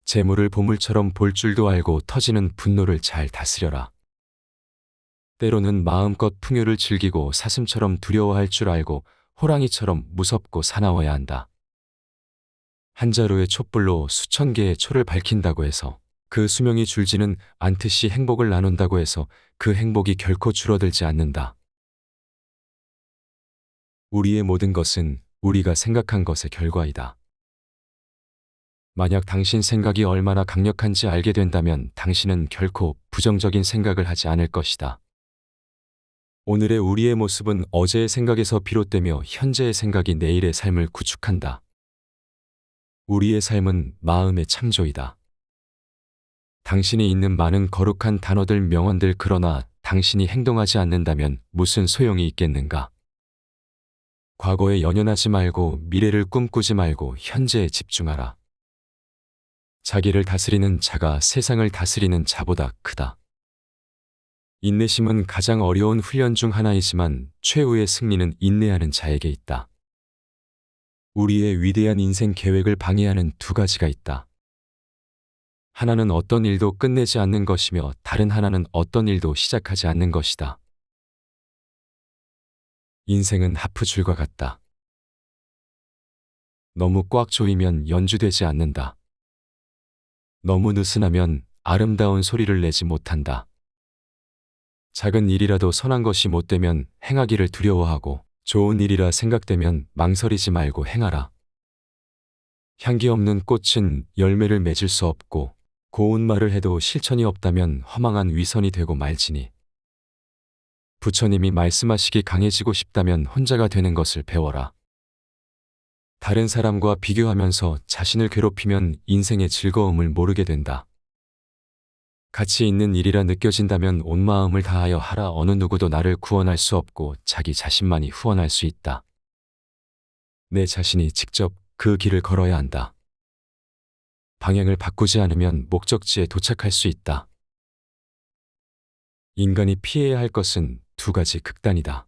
재물을 보물처럼 볼 줄도 알고 터지는 분노를 잘 다스려라. 때로는 마음껏 풍요를 즐기고 사슴처럼 두려워할 줄 알고 호랑이처럼 무섭고 사나워야 한다. 한 자루의 촛불로 수천 개의 초를 밝힌다고 해서 그 수명이 줄지는 않듯이 행복을 나눈다고 해서 그 행복이 결코 줄어들지 않는다. 우리의 모든 것은 우리가 생각한 것의 결과이다. 만약 당신 생각이 얼마나 강력한지 알게 된다면 당신은 결코 부정적인 생각을 하지 않을 것이다. 오늘의 우리의 모습은 어제의 생각에서 비롯되며 현재의 생각이 내일의 삶을 구축한다. 우리의 삶은 마음의 창조이다. 당신이 있는 많은 거룩한 단어들 명언들 그러나 당신이 행동하지 않는다면 무슨 소용이 있겠는가? 과거에 연연하지 말고 미래를 꿈꾸지 말고 현재에 집중하라. 자기를 다스리는 자가 세상을 다스리는 자보다 크다. 인내심은 가장 어려운 훈련 중 하나이지만 최후의 승리는 인내하는 자에게 있다. 우리의 위대한 인생 계획을 방해하는 두 가지가 있다. 하나는 어떤 일도 끝내지 않는 것이며 다른 하나는 어떤 일도 시작하지 않는 것이다. 인생은 하프줄과 같다. 너무 꽉 조이면 연주되지 않는다. 너무 느슨하면 아름다운 소리를 내지 못한다. 작은 일이라도 선한 것이 못되면 행하기를 두려워하고 좋은 일이라 생각되면 망설이지 말고 행하라. 향기 없는 꽃은 열매를 맺을 수 없고 고운 말을 해도 실천이 없다면 허망한 위선이 되고 말지니. 부처님이 말씀하시기 강해지고 싶다면 혼자가 되는 것을 배워라. 다른 사람과 비교하면서 자신을 괴롭히면 인생의 즐거움을 모르게 된다. 가치 있는 일이라 느껴진다면 온 마음을 다하여 하라. 어느 누구도 나를 구원할 수 없고 자기 자신만이 후원할 수 있다. 내 자신이 직접 그 길을 걸어야 한다. 방향을 바꾸지 않으면 목적지에 도착할 수 있다. 인간이 피해야 할 것은 두 가지 극단이다.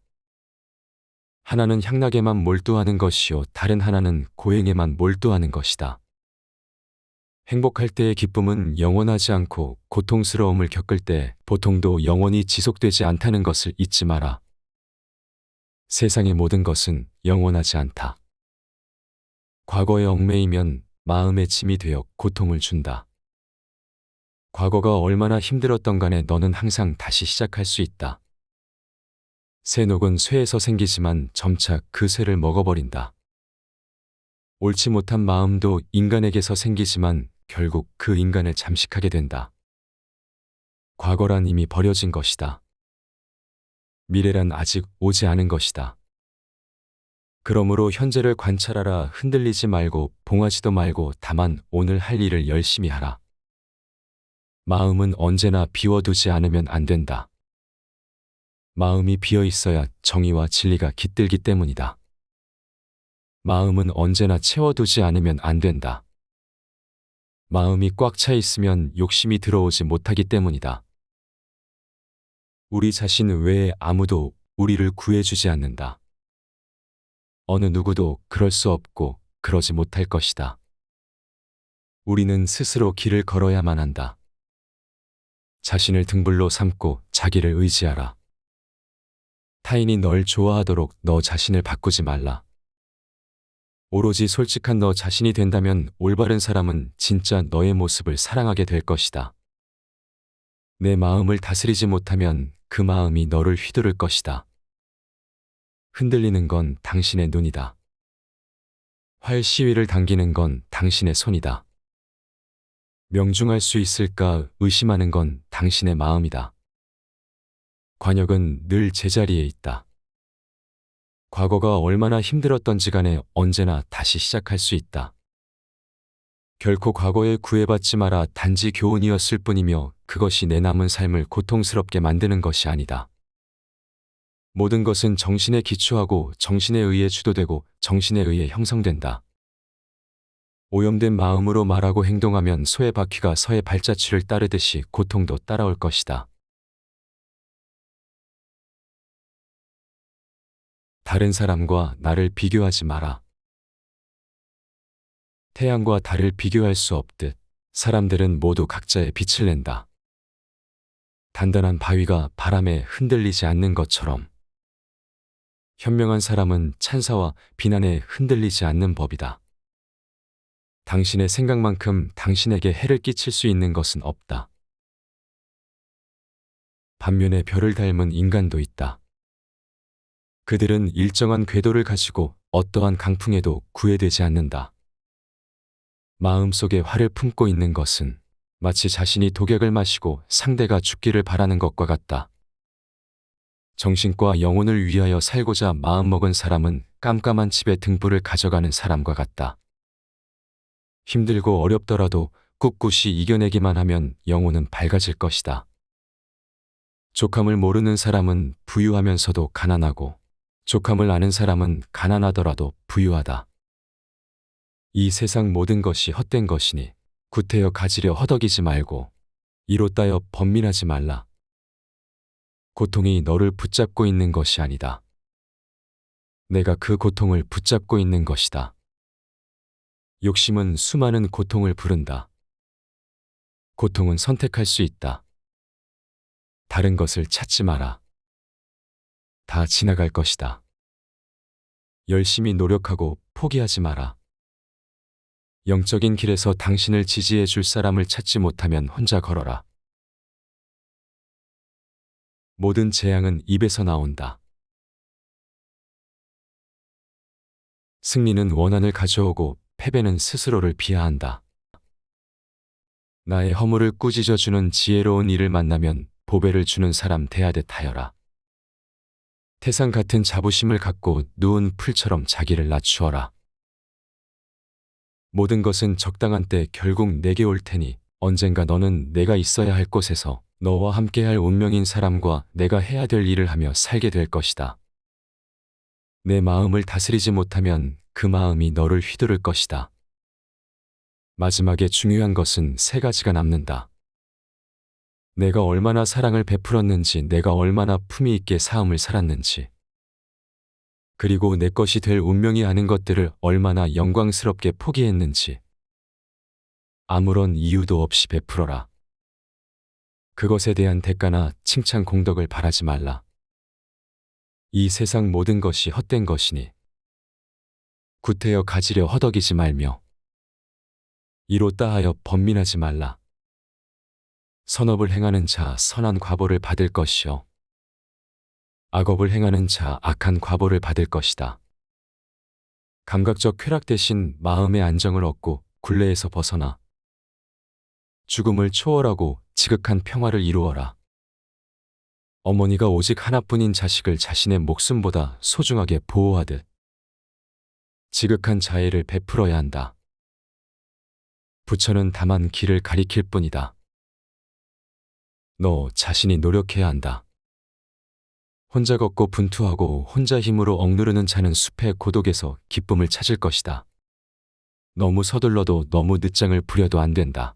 하나는 향락에만 몰두하는 것이요, 다른 하나는 고행에만 몰두하는 것이다. 행복할 때의 기쁨은 영원하지 않고 고통스러움을 겪을 때 보통도 영원히 지속되지 않다는 것을 잊지 마라. 세상의 모든 것은 영원하지 않다. 과거에 얽매이면 마음의 짐이 되어 고통을 준다. 과거가 얼마나 힘들었던 간에 너는 항상 다시 시작할 수 있다. 쇠녹은 쇠에서 생기지만 점차 그 쇠를 먹어버린다. 옳지 못한 마음도 인간에게서 생기지만 결국 그 인간을 잠식하게 된다. 과거란 이미 버려진 것이다. 미래란 아직 오지 않은 것이다. 그러므로 현재를 관찰하라. 흔들리지 말고 봉하지도 말고 다만 오늘 할 일을 열심히 하라. 마음은 언제나 비워두지 않으면 안 된다. 마음이 비어 있어야 정의와 진리가 깃들기 때문이다. 마음은 언제나 채워두지 않으면 안 된다. 마음이 꽉 차 있으면 욕심이 들어오지 못하기 때문이다. 우리 자신 외에 아무도 우리를 구해주지 않는다. 어느 누구도 그럴 수 없고 그러지 못할 것이다. 우리는 스스로 길을 걸어야만 한다. 자신을 등불로 삼고 자기를 의지하라. 타인이 널 좋아하도록 너 자신을 바꾸지 말라. 오로지 솔직한 너 자신이 된다면 올바른 사람은 진짜 너의 모습을 사랑하게 될 것이다. 내 마음을 다스리지 못하면 그 마음이 너를 휘두를 것이다. 흔들리는 건 당신의 눈이다. 활 시위를 당기는 건 당신의 손이다. 명중할 수 있을까 의심하는 건 당신의 마음이다. 관역은 늘 제자리에 있다. 과거가 얼마나 힘들었던지 간에 언제나 다시 시작할 수 있다. 결코 과거에 구애받지 마라. 단지 교훈이었을 뿐이며 그것이 내 남은 삶을 고통스럽게 만드는 것이 아니다. 모든 것은 정신에 기초하고 정신에 의해 주도되고 정신에 의해 형성된다. 오염된 마음으로 말하고 행동하면 소의 바퀴가 서의 발자취를 따르듯이 고통도 따라올 것이다. 다른 사람과 나를 비교하지 마라. 태양과 달을 비교할 수 없듯 사람들은 모두 각자의 빛을 낸다. 단단한 바위가 바람에 흔들리지 않는 것처럼 현명한 사람은 찬사와 비난에 흔들리지 않는 법이다. 당신의 생각만큼 당신에게 해를 끼칠 수 있는 것은 없다. 반면에 별을 닮은 인간도 있다. 그들은 일정한 궤도를 가지고 어떠한 강풍에도 구애되지 않는다. 마음속에 화를 품고 있는 것은 마치 자신이 독약을 마시고 상대가 죽기를 바라는 것과 같다. 정신과 영혼을 위하여 살고자 마음먹은 사람은 깜깜한 집에 등불을 가져가는 사람과 같다. 힘들고 어렵더라도 꿋꿋이 이겨내기만 하면 영혼은 밝아질 것이다. 족함을 모르는 사람은 부유하면서도 가난하고 족함을 아는 사람은 가난하더라도 부유하다. 이 세상 모든 것이 헛된 것이니 구태여 가지려 허덕이지 말고 이로 따여 번민하지 말라. 고통이 너를 붙잡고 있는 것이 아니다. 내가 그 고통을 붙잡고 있는 것이다. 욕심은 수많은 고통을 부른다. 고통은 선택할 수 있다. 다른 것을 찾지 마라. 다 지나갈 것이다. 열심히 노력하고 포기하지 마라. 영적인 길에서 당신을 지지해 줄 사람을 찾지 못하면 혼자 걸어라. 모든 재앙은 입에서 나온다. 승리는 원한을 가져오고 패배는 스스로를 비하한다. 나의 허물을 꾸짖어주는 지혜로운 이를 만나면 보배를 주는 사람 대하듯 하여라. 태산 같은 자부심을 갖고 누운 풀처럼 자기를 낮추어라. 모든 것은 적당한 때 결국 내게 올 테니 언젠가 너는 내가 있어야 할 곳에서 너와 함께할 운명인 사람과 내가 해야 될 일을 하며 살게 될 것이다. 내 마음을 다스리지 못하면 그 마음이 너를 휘두를 것이다. 마지막에 중요한 것은 세 가지가 남는다. 내가 얼마나 사랑을 베풀었는지, 내가 얼마나 품위 있게 삶을 살았는지, 그리고 내 것이 될 운명이 아닌 것들을 얼마나 영광스럽게 포기했는지, 아무런 이유도 없이 베풀어라. 그것에 대한 대가나 칭찬 공덕을 바라지 말라. 이 세상 모든 것이 헛된 것이니 구태여 가지려 허덕이지 말며 이로 따하여 번민하지 말라. 선업을 행하는 자 선한 과보를 받을 것이요 악업을 행하는 자 악한 과보를 받을 것이다. 감각적 쾌락 대신 마음의 안정을 얻고 굴레에서 벗어나 죽음을 초월하고 지극한 평화를 이루어라. 어머니가 오직 하나뿐인 자식을 자신의 목숨보다 소중하게 보호하듯 지극한 자애를 베풀어야 한다. 부처는 다만 길을 가리킬 뿐이다. 너 자신이 노력해야 한다. 혼자 걷고 분투하고 혼자 힘으로 억누르는 자는 숲의 고독에서 기쁨을 찾을 것이다. 너무 서둘러도 너무 늦장을 부려도 안 된다.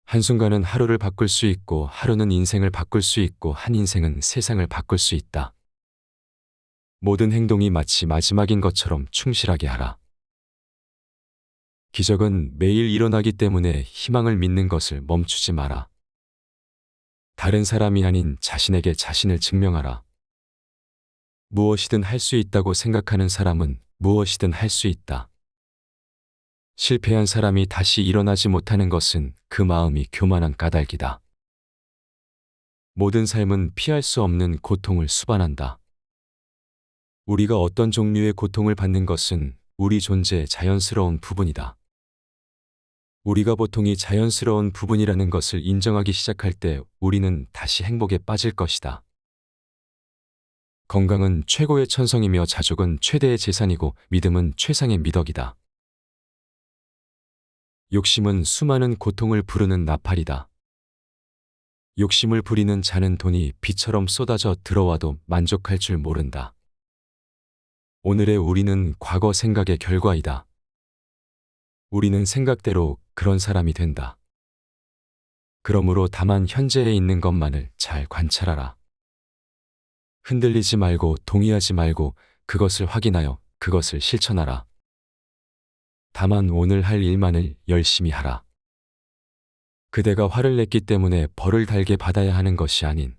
한순간은 하루를 바꿀 수 있고 하루는 인생을 바꿀 수 있고 한 인생은 세상을 바꿀 수 있다. 모든 행동이 마치 마지막인 것처럼 충실하게 하라. 기적은 매일 일어나기 때문에 희망을 믿는 것을 멈추지 마라. 다른 사람이 아닌 자신에게 자신을 증명하라. 무엇이든 할 수 있다고 생각하는 사람은 무엇이든 할 수 있다. 실패한 사람이 다시 일어나지 못하는 것은 그 마음이 교만한 까닭이다. 모든 삶은 피할 수 없는 고통을 수반한다. 우리가 어떤 종류의 고통을 받는 것은 우리 존재의 자연스러운 부분이다. 우리가 보통이 자연스러운 부분이라는 것을 인정하기 시작할 때 우리는 다시 행복에 빠질 것이다. 건강은 최고의 천성이며 자족은 최대의 재산이고 믿음은 최상의 미덕이다. 욕심은 수많은 고통을 부르는 나팔이다. 욕심을 부리는 자는 돈이 비처럼 쏟아져 들어와도 만족할 줄 모른다. 오늘의 우리는 과거 생각의 결과이다. 우리는 생각대로 그런 사람이 된다. 그러므로 다만 현재에 있는 것만을 잘 관찰하라. 흔들리지 말고 동의하지 말고 그것을 확인하여 그것을 실천하라. 다만 오늘 할 일만을 열심히 하라. 그대가 화를 냈기 때문에 벌을 달게 받아야 하는 것이 아닌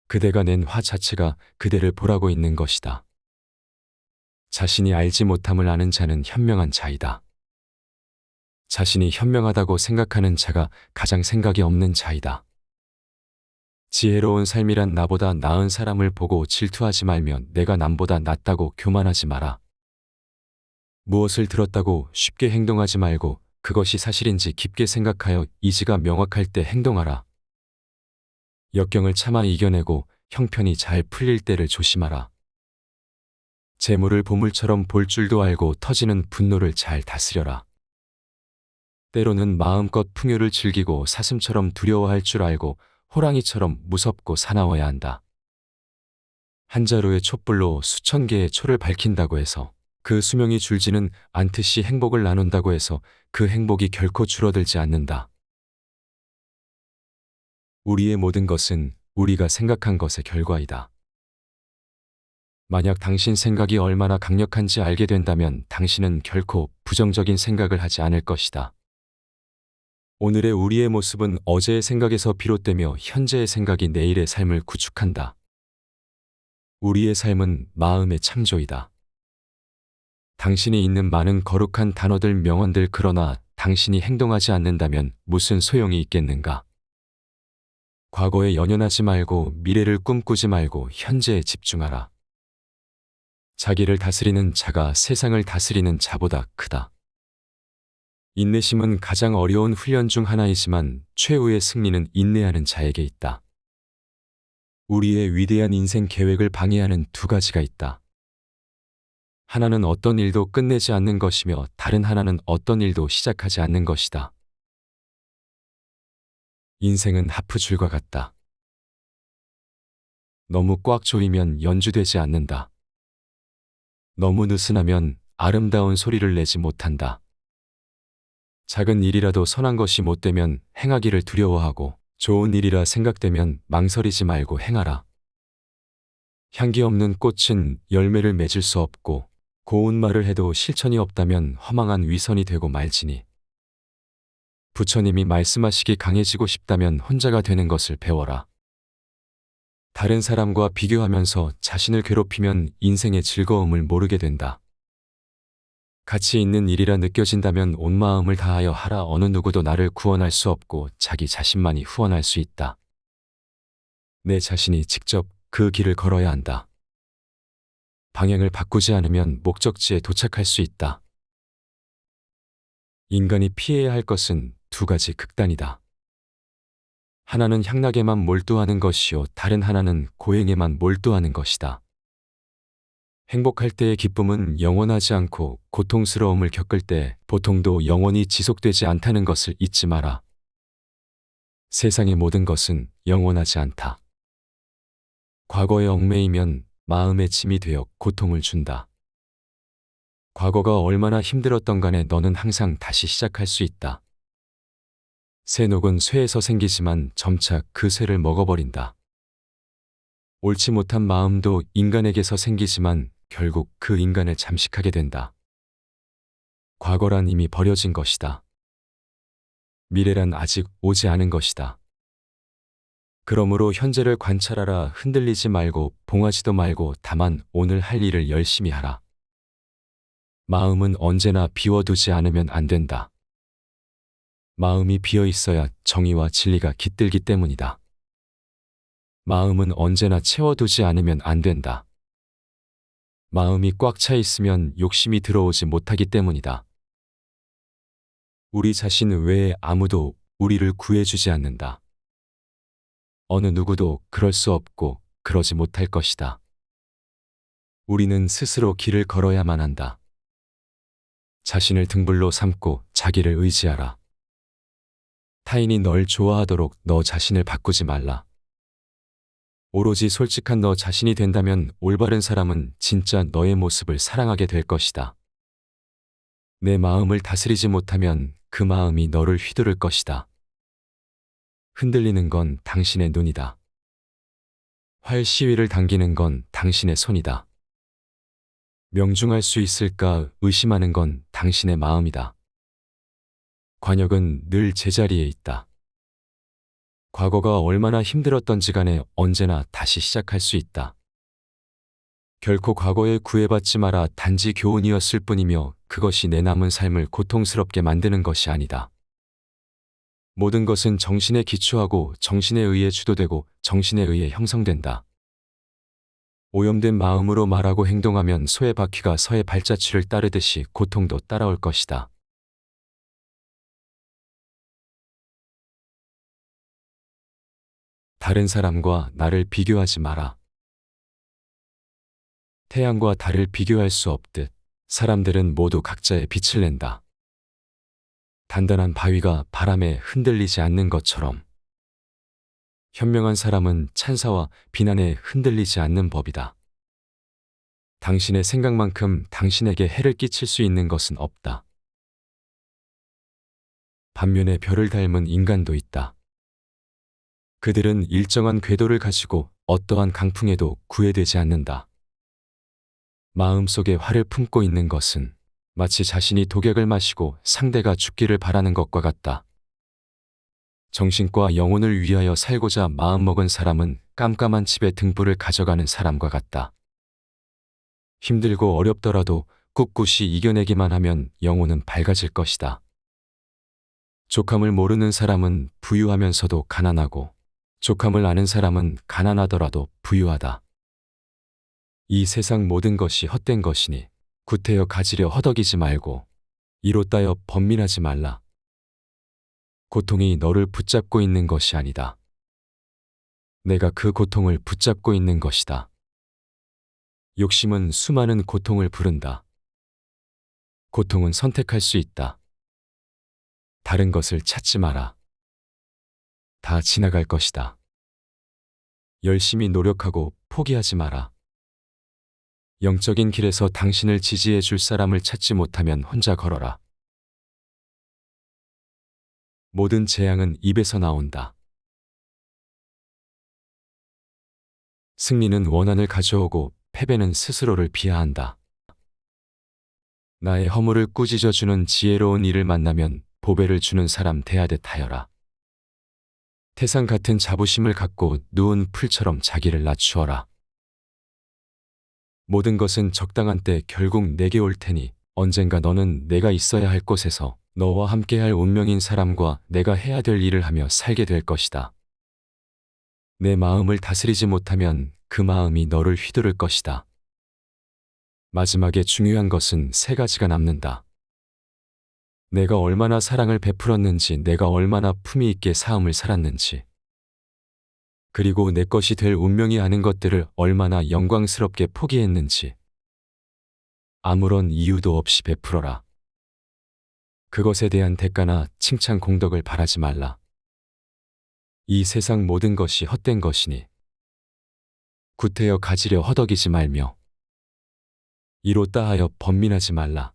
그대가 낸 화 자체가 그대를 보라고 있는 것이다. 자신이 알지 못함을 아는 자는 현명한 자이다. 자신이 현명하다고 생각하는 자가 가장 생각이 없는 자이다. 지혜로운 삶이란 나보다 나은 사람을 보고 질투하지 말며 내가 남보다 낫다고 교만하지 마라. 무엇을 들었다고 쉽게 행동하지 말고 그것이 사실인지 깊게 생각하여 이지가 명확할 때 행동하라. 역경을 참아 이겨내고 형편이 잘 풀릴 때를 조심하라. 재물을 보물처럼 볼 줄도 알고 터지는 분노를 잘 다스려라. 때로는 마음껏 풍요를 즐기고 사슴처럼 두려워할 줄 알고 호랑이처럼 무섭고 사나워야 한다. 한 자루의 촛불로 수천 개의 초를 밝힌다고 해서 그 수명이 줄지는 않듯이 행복을 나눈다고 해서 그 행복이 결코 줄어들지 않는다. 우리의 모든 것은 우리가 생각한 것의 결과이다. 만약 당신 생각이 얼마나 강력한지 알게 된다면 당신은 결코 부정적인 생각을 하지 않을 것이다. 오늘의 우리의 모습은 어제의 생각에서 비롯되며 현재의 생각이 내일의 삶을 구축한다. 우리의 삶은 마음의 창조이다. 당신이 있는 많은 거룩한 단어들, 명언들, 그러나 당신이 행동하지 않는다면 무슨 소용이 있겠는가? 과거에 연연하지 말고 미래를 꿈꾸지 말고 현재에 집중하라. 자기를 다스리는 자가 세상을 다스리는 자보다 크다. 인내심은 가장 어려운 훈련 중 하나이지만 최후의 승리는 인내하는 자에게 있다. 우리의 위대한 인생 계획을 방해하는 두 가지가 있다. 하나는 어떤 일도 끝내지 않는 것이며 다른 하나는 어떤 일도 시작하지 않는 것이다. 인생은 하프줄과 같다. 너무 꽉 조이면 연주되지 않는다. 너무 느슨하면 아름다운 소리를 내지 못한다. 작은 일이라도 선한 것이 못되면 행하기를 두려워하고 좋은 일이라 생각되면 망설이지 말고 행하라. 향기 없는 꽃은 열매를 맺을 수 없고 고운 말을 해도 실천이 없다면 허망한 위선이 되고 말지니. 부처님이 말씀하시기 강해지고 싶다면 혼자가 되는 것을 배워라. 다른 사람과 비교하면서 자신을 괴롭히면 인생의 즐거움을 모르게 된다. 가치 있는 일이라 느껴진다면 온 마음을 다하여 하라. 어느 누구도 나를 구원할 수 없고 자기 자신만이 후원할 수 있다. 내 자신이 직접 그 길을 걸어야 한다. 방향을 바꾸지 않으면 목적지에 도착할 수 있다. 인간이 피해야 할 것은 두 가지 극단이다. 하나는 향락에만 몰두하는 것이요, 다른 하나는 고행에만 몰두하는 것이다. 행복할 때의 기쁨은 영원하지 않고 고통스러움을 겪을 때 보통도 영원히 지속되지 않다는 것을 잊지 마라. 세상의 모든 것은 영원하지 않다. 과거에 얽매이면 마음의 짐이 되어 고통을 준다. 과거가 얼마나 힘들었던 간에 너는 항상 다시 시작할 수 있다. 쇠녹은 쇠에서 생기지만 점차 그 쇠를 먹어버린다. 옳지 못한 마음도 인간에게서 생기지만 결국 그 인간을 잠식하게 된다. 과거란 이미 버려진 것이다. 미래란 아직 오지 않은 것이다. 그러므로 현재를 관찰하라. 흔들리지 말고 봉하지도 말고 다만 오늘 할 일을 열심히 하라. 마음은 언제나 비워두지 않으면 안 된다. 마음이 비어 있어야 정의와 진리가 깃들기 때문이다. 마음은 언제나 채워두지 않으면 안 된다. 마음이 꽉 차 있으면 욕심이 들어오지 못하기 때문이다. 우리 자신 외에 아무도 우리를 구해주지 않는다. 어느 누구도 그럴 수 없고 그러지 못할 것이다. 우리는 스스로 길을 걸어야만 한다. 자신을 등불로 삼고 자기를 의지하라. 타인이 널 좋아하도록 너 자신을 바꾸지 말라. 오로지 솔직한 너 자신이 된다면 올바른 사람은 진짜 너의 모습을 사랑하게 될 것이다. 내 마음을 다스리지 못하면 그 마음이 너를 휘두를 것이다. 흔들리는 건 당신의 눈이다. 활 시위를 당기는 건 당신의 손이다. 명중할 수 있을까 의심하는 건 당신의 마음이다. 관역은 늘 제자리에 있다. 과거가 얼마나 힘들었던지 간에 언제나 다시 시작할 수 있다. 결코 과거에 구애받지 마라. 단지 교훈이었을 뿐이며 그것이 내 남은 삶을 고통스럽게 만드는 것이 아니다. 모든 것은 정신에 기초하고 정신에 의해 주도되고 정신에 의해 형성된다. 오염된 마음으로 말하고 행동하면 소의 바퀴가 서의 발자취를 따르듯이 고통도 따라올 것이다. 다른 사람과 나를 비교하지 마라. 태양과 달을 비교할 수 없듯 사람들은 모두 각자의 빛을 낸다. 단단한 바위가 바람에 흔들리지 않는 것처럼 현명한 사람은 찬사와 비난에 흔들리지 않는 법이다. 당신의 생각만큼 당신에게 해를 끼칠 수 있는 것은 없다. 반면에 별을 닮은 인간도 있다. 그들은 일정한 궤도를 가지고 어떠한 강풍에도 구애되지 않는다. 마음속에 화를 품고 있는 것은 마치 자신이 독약을 마시고 상대가 죽기를 바라는 것과 같다. 정신과 영혼을 위하여 살고자 마음먹은 사람은 깜깜한 집에 등불을 가져가는 사람과 같다. 힘들고 어렵더라도 꿋꿋이 이겨내기만 하면 영혼은 밝아질 것이다. 족함을 모르는 사람은 부유하면서도 가난하고 족함을 아는 사람은 가난하더라도 부유하다. 이 세상 모든 것이 헛된 것이니 구태여 가지려 허덕이지 말고 이로 따여 번민하지 말라. 고통이 너를 붙잡고 있는 것이 아니다. 내가 그 고통을 붙잡고 있는 것이다. 욕심은 수많은 고통을 부른다. 고통은 선택할 수 있다. 다른 것을 찾지 마라. 다 지나갈 것이다. 열심히 노력하고 포기하지 마라. 영적인 길에서 당신을 지지해 줄 사람을 찾지 못하면 혼자 걸어라. 모든 재앙은 입에서 나온다. 승리는 원한을 가져오고 패배는 스스로를 비하한다. 나의 허물을 꾸짖어주는 지혜로운 이를 만나면 보배를 주는 사람 대하듯 하여라. 태산 같은 자부심을 갖고 누운 풀처럼 자기를 낮추어라. 모든 것은 적당한 때 결국 내게 올 테니 언젠가 너는 내가 있어야 할 곳에서 너와 함께할 운명인 사람과 내가 해야 될 일을 하며 살게 될 것이다. 내 마음을 다스리지 못하면 그 마음이 너를 휘두를 것이다. 마지막에 중요한 것은 세 가지가 남는다. 내가 얼마나 사랑을 베풀었는지, 내가 얼마나 품위 있게 삶을 살았는지, 그리고 내 것이 될 운명이 아닌 것들을 얼마나 영광스럽게 포기했는지, 아무런 이유도 없이 베풀어라. 그것에 대한 대가나 칭찬 공덕을 바라지 말라. 이 세상 모든 것이 헛된 것이니 구태여 가지려 허덕이지 말며 이로 따하여 번민하지 말라.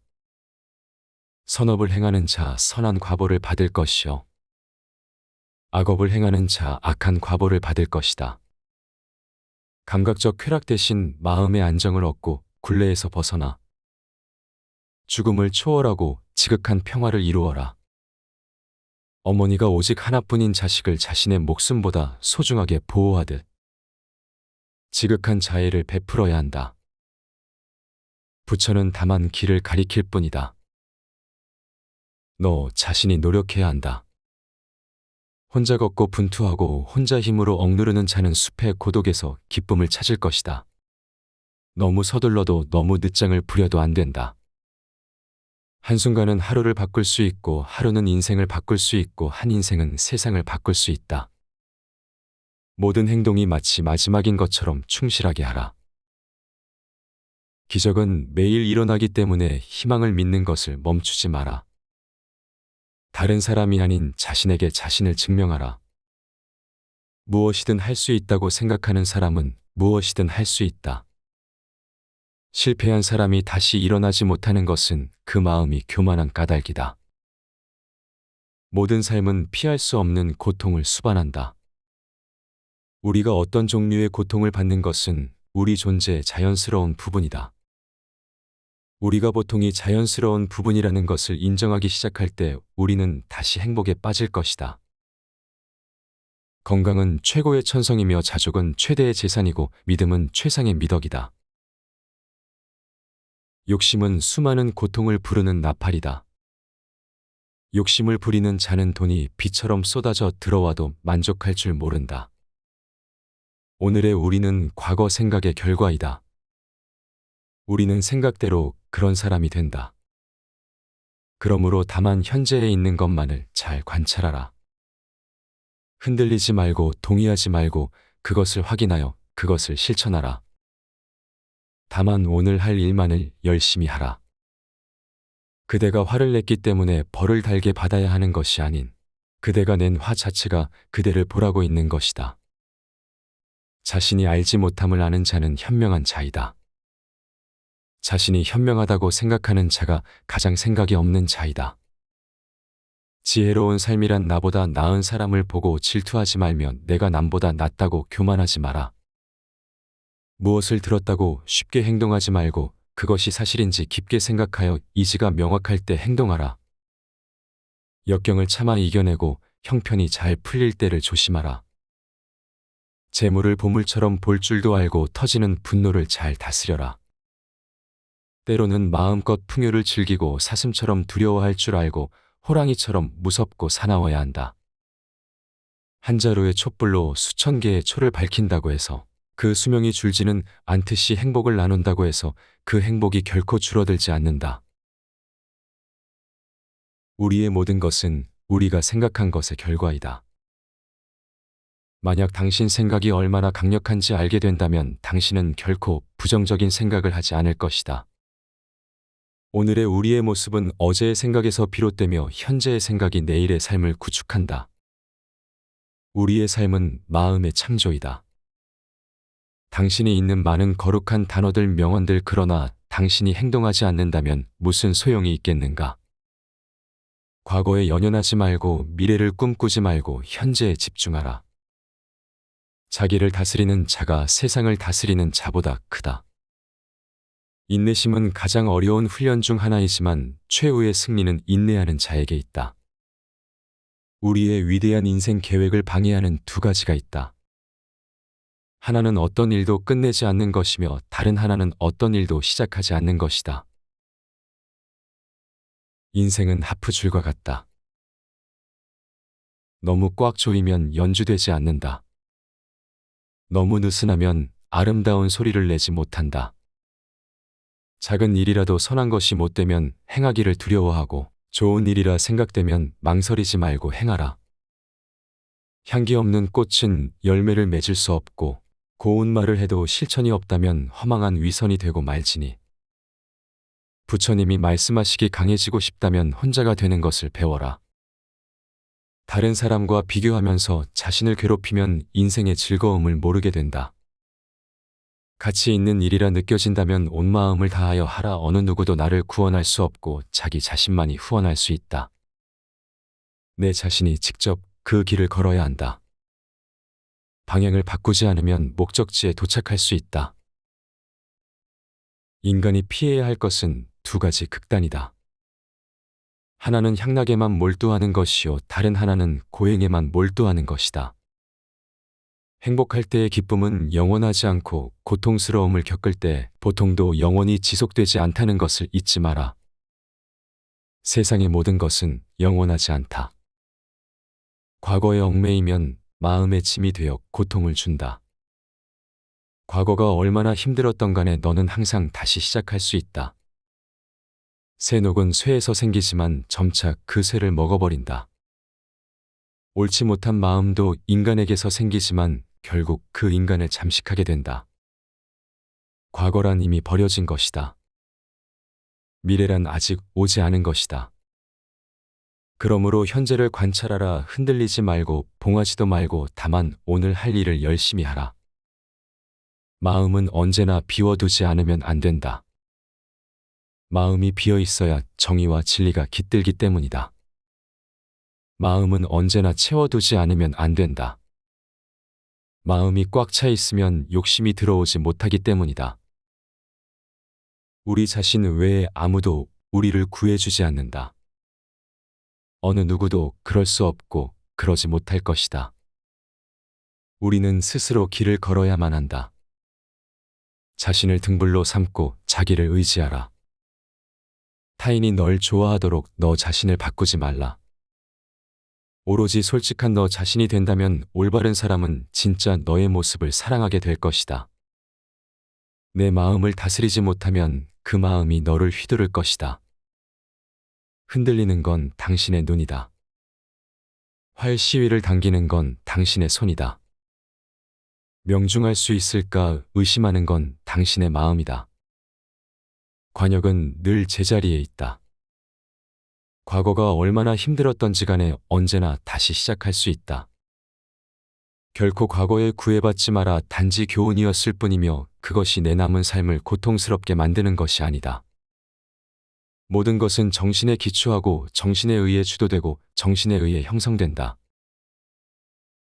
선업을 행하는 자 선한 과보를 받을 것이요 악업을 행하는 자 악한 과보를 받을 것이다. 감각적 쾌락 대신 마음의 안정을 얻고 굴레에서 벗어나 죽음을 초월하고 지극한 평화를 이루어라. 어머니가 오직 하나뿐인 자식을 자신의 목숨보다 소중하게 보호하듯 지극한 자애를 베풀어야 한다. 부처는 다만 길을 가리킬 뿐이다. 너 자신이 노력해야 한다. 혼자 걷고 분투하고 혼자 힘으로 억누르는 자는 숲의 고독에서 기쁨을 찾을 것이다. 너무 서둘러도 너무 늦장을 부려도 안 된다. 한순간은 하루를 바꿀 수 있고 하루는 인생을 바꿀 수 있고 한 인생은 세상을 바꿀 수 있다. 모든 행동이 마치 마지막인 것처럼 충실하게 하라. 기적은 매일 일어나기 때문에 희망을 믿는 것을 멈추지 마라. 다른 사람이 아닌 자신에게 자신을 증명하라. 무엇이든 할 수 있다고 생각하는 사람은 무엇이든 할 수 있다. 실패한 사람이 다시 일어나지 못하는 것은 그 마음이 교만한 까닭이다. 모든 삶은 피할 수 없는 고통을 수반한다. 우리가 어떤 종류의 고통을 받는 것은 우리 존재의 자연스러운 부분이다. 우리가 보통이 자연스러운 부분이라는 것을 인정하기 시작할 때 우리는 다시 행복에 빠질 것이다. 건강은 최고의 천성이며 자족은 최대의 재산이고 믿음은 최상의 미덕이다. 욕심은 수많은 고통을 부르는 나팔이다. 욕심을 부리는 자는 돈이 비처럼 쏟아져 들어와도 만족할 줄 모른다. 오늘의 우리는 과거 생각의 결과이다. 우리는 생각대로 그런 사람이 된다. 그러므로 다만 현재에 있는 것만을 잘 관찰하라. 흔들리지 말고 동의하지 말고 그것을 확인하여 그것을 실천하라. 다만 오늘 할 일만을 열심히 하라. 그대가 화를 냈기 때문에 벌을 달게 받아야 하는 것이 아닌 그대가 낸 화 자체가 그대를 보라고 있는 것이다. 자신이 알지 못함을 아는 자는 현명한 자이다. 자신이 현명하다고 생각하는 자가 가장 생각이 없는 자이다. 지혜로운 삶이란 나보다 나은 사람을 보고 질투하지 말며 내가 남보다 낫다고 교만하지 마라. 무엇을 들었다고 쉽게 행동하지 말고 그것이 사실인지 깊게 생각하여 이지가 명확할 때 행동하라. 역경을 참아 이겨내고 형편이 잘 풀릴 때를 조심하라. 재물을 보물처럼 볼 줄도 알고 터지는 분노를 잘 다스려라. 때로는 마음껏 풍요를 즐기고 사슴처럼 두려워할 줄 알고 호랑이처럼 무섭고 사나워야 한다. 한 자루의 촛불로 수천 개의 초를 밝힌다고 해서 그 수명이 줄지는 않듯이 행복을 나눈다고 해서 그 행복이 결코 줄어들지 않는다. 우리의 모든 것은 우리가 생각한 것의 결과이다. 만약 당신 생각이 얼마나 강력한지 알게 된다면 당신은 결코 부정적인 생각을 하지 않을 것이다. 오늘의 우리의 모습은 어제의 생각에서 비롯되며 현재의 생각이 내일의 삶을 구축한다. 우리의 삶은 마음의 창조이다. 당신이 있는 많은 거룩한 단어들, 명언들, 그러나 당신이 행동하지 않는다면 무슨 소용이 있겠는가? 과거에 연연하지 말고 미래를 꿈꾸지 말고 현재에 집중하라. 자기를 다스리는 자가 세상을 다스리는 자보다 크다. 인내심은 가장 어려운 훈련 중 하나이지만 최후의 승리는 인내하는 자에게 있다. 우리의 위대한 인생 계획을 방해하는 두 가지가 있다. 하나는 어떤 일도 끝내지 않는 것이며 다른 하나는 어떤 일도 시작하지 않는 것이다. 인생은 하프줄과 같다. 너무 꽉 조이면 연주되지 않는다. 너무 느슨하면 아름다운 소리를 내지 못한다. 작은 일이라도 선한 것이 못되면 행하기를 두려워하고 좋은 일이라 생각되면 망설이지 말고 행하라. 향기 없는 꽃은 열매를 맺을 수 없고 고운 말을 해도 실천이 없다면 허망한 위선이 되고 말지니. 부처님이 말씀하시기 강해지고 싶다면 혼자가 되는 것을 배워라. 다른 사람과 비교하면서 자신을 괴롭히면 인생의 즐거움을 모르게 된다. 가치 있는 일이라 느껴진다면 온 마음을 다하여 하라. 어느 누구도 나를 구원할 수 없고 자기 자신만이 후원할 수 있다. 내 자신이 직접 그 길을 걸어야 한다. 방향을 바꾸지 않으면 목적지에 도착할 수 있다. 인간이 피해야 할 것은 두 가지 극단이다. 하나는 향락에만 몰두하는 것이요, 다른 하나는 고행에만 몰두하는 것이다. 행복할 때의 기쁨은 영원하지 않고 고통스러움을 겪을 때 보통도 영원히 지속되지 않다는 것을 잊지 마라. 세상의 모든 것은 영원하지 않다. 과거에 얽매이면 마음의 짐이 되어 고통을 준다. 과거가 얼마나 힘들었던 간에 너는 항상 다시 시작할 수 있다. 쇠녹은 쇠에서 생기지만 점차 그 쇠를 먹어버린다. 옳지 못한 마음도 인간에게서 생기지만 결국 그 인간을 잠식하게 된다. 과거란 이미 버려진 것이다. 미래란 아직 오지 않은 것이다. 그러므로 현재를 관찰하라. 흔들리지 말고 봉하지도 말고 다만 오늘 할 일을 열심히 하라. 마음은 언제나 비워두지 않으면 안 된다. 마음이 비어 있어야 정의와 진리가 깃들기 때문이다. 마음은 언제나 채워두지 않으면 안 된다. 마음이 꽉 차 있으면 욕심이 들어오지 못하기 때문이다. 우리 자신 외에 아무도 우리를 구해주지 않는다. 어느 누구도 그럴 수 없고 그러지 못할 것이다. 우리는 스스로 길을 걸어야만 한다. 자신을 등불로 삼고 자기를 의지하라. 타인이 널 좋아하도록 너 자신을 바꾸지 말라. 오로지 솔직한 너 자신이 된다면 올바른 사람은 진짜 너의 모습을 사랑하게 될 것이다. 내 마음을 다스리지 못하면 그 마음이 너를 휘두를 것이다. 흔들리는 건 당신의 눈이다. 활 시위를 당기는 건 당신의 손이다. 명중할 수 있을까 의심하는 건 당신의 마음이다. 관역은 늘 제자리에 있다. 과거가 얼마나 힘들었던지 간에 언제나 다시 시작할 수 있다. 결코 과거에 구애받지 마라. 단지 교훈이었을 뿐이며 그것이 내 남은 삶을 고통스럽게 만드는 것이 아니다. 모든 것은 정신에 기초하고 정신에 의해 주도되고 정신에 의해 형성된다.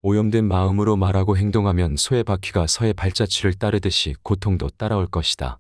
오염된 마음으로 말하고 행동하면 소의 바퀴가 서의 발자취를 따르듯이 고통도 따라올 것이다.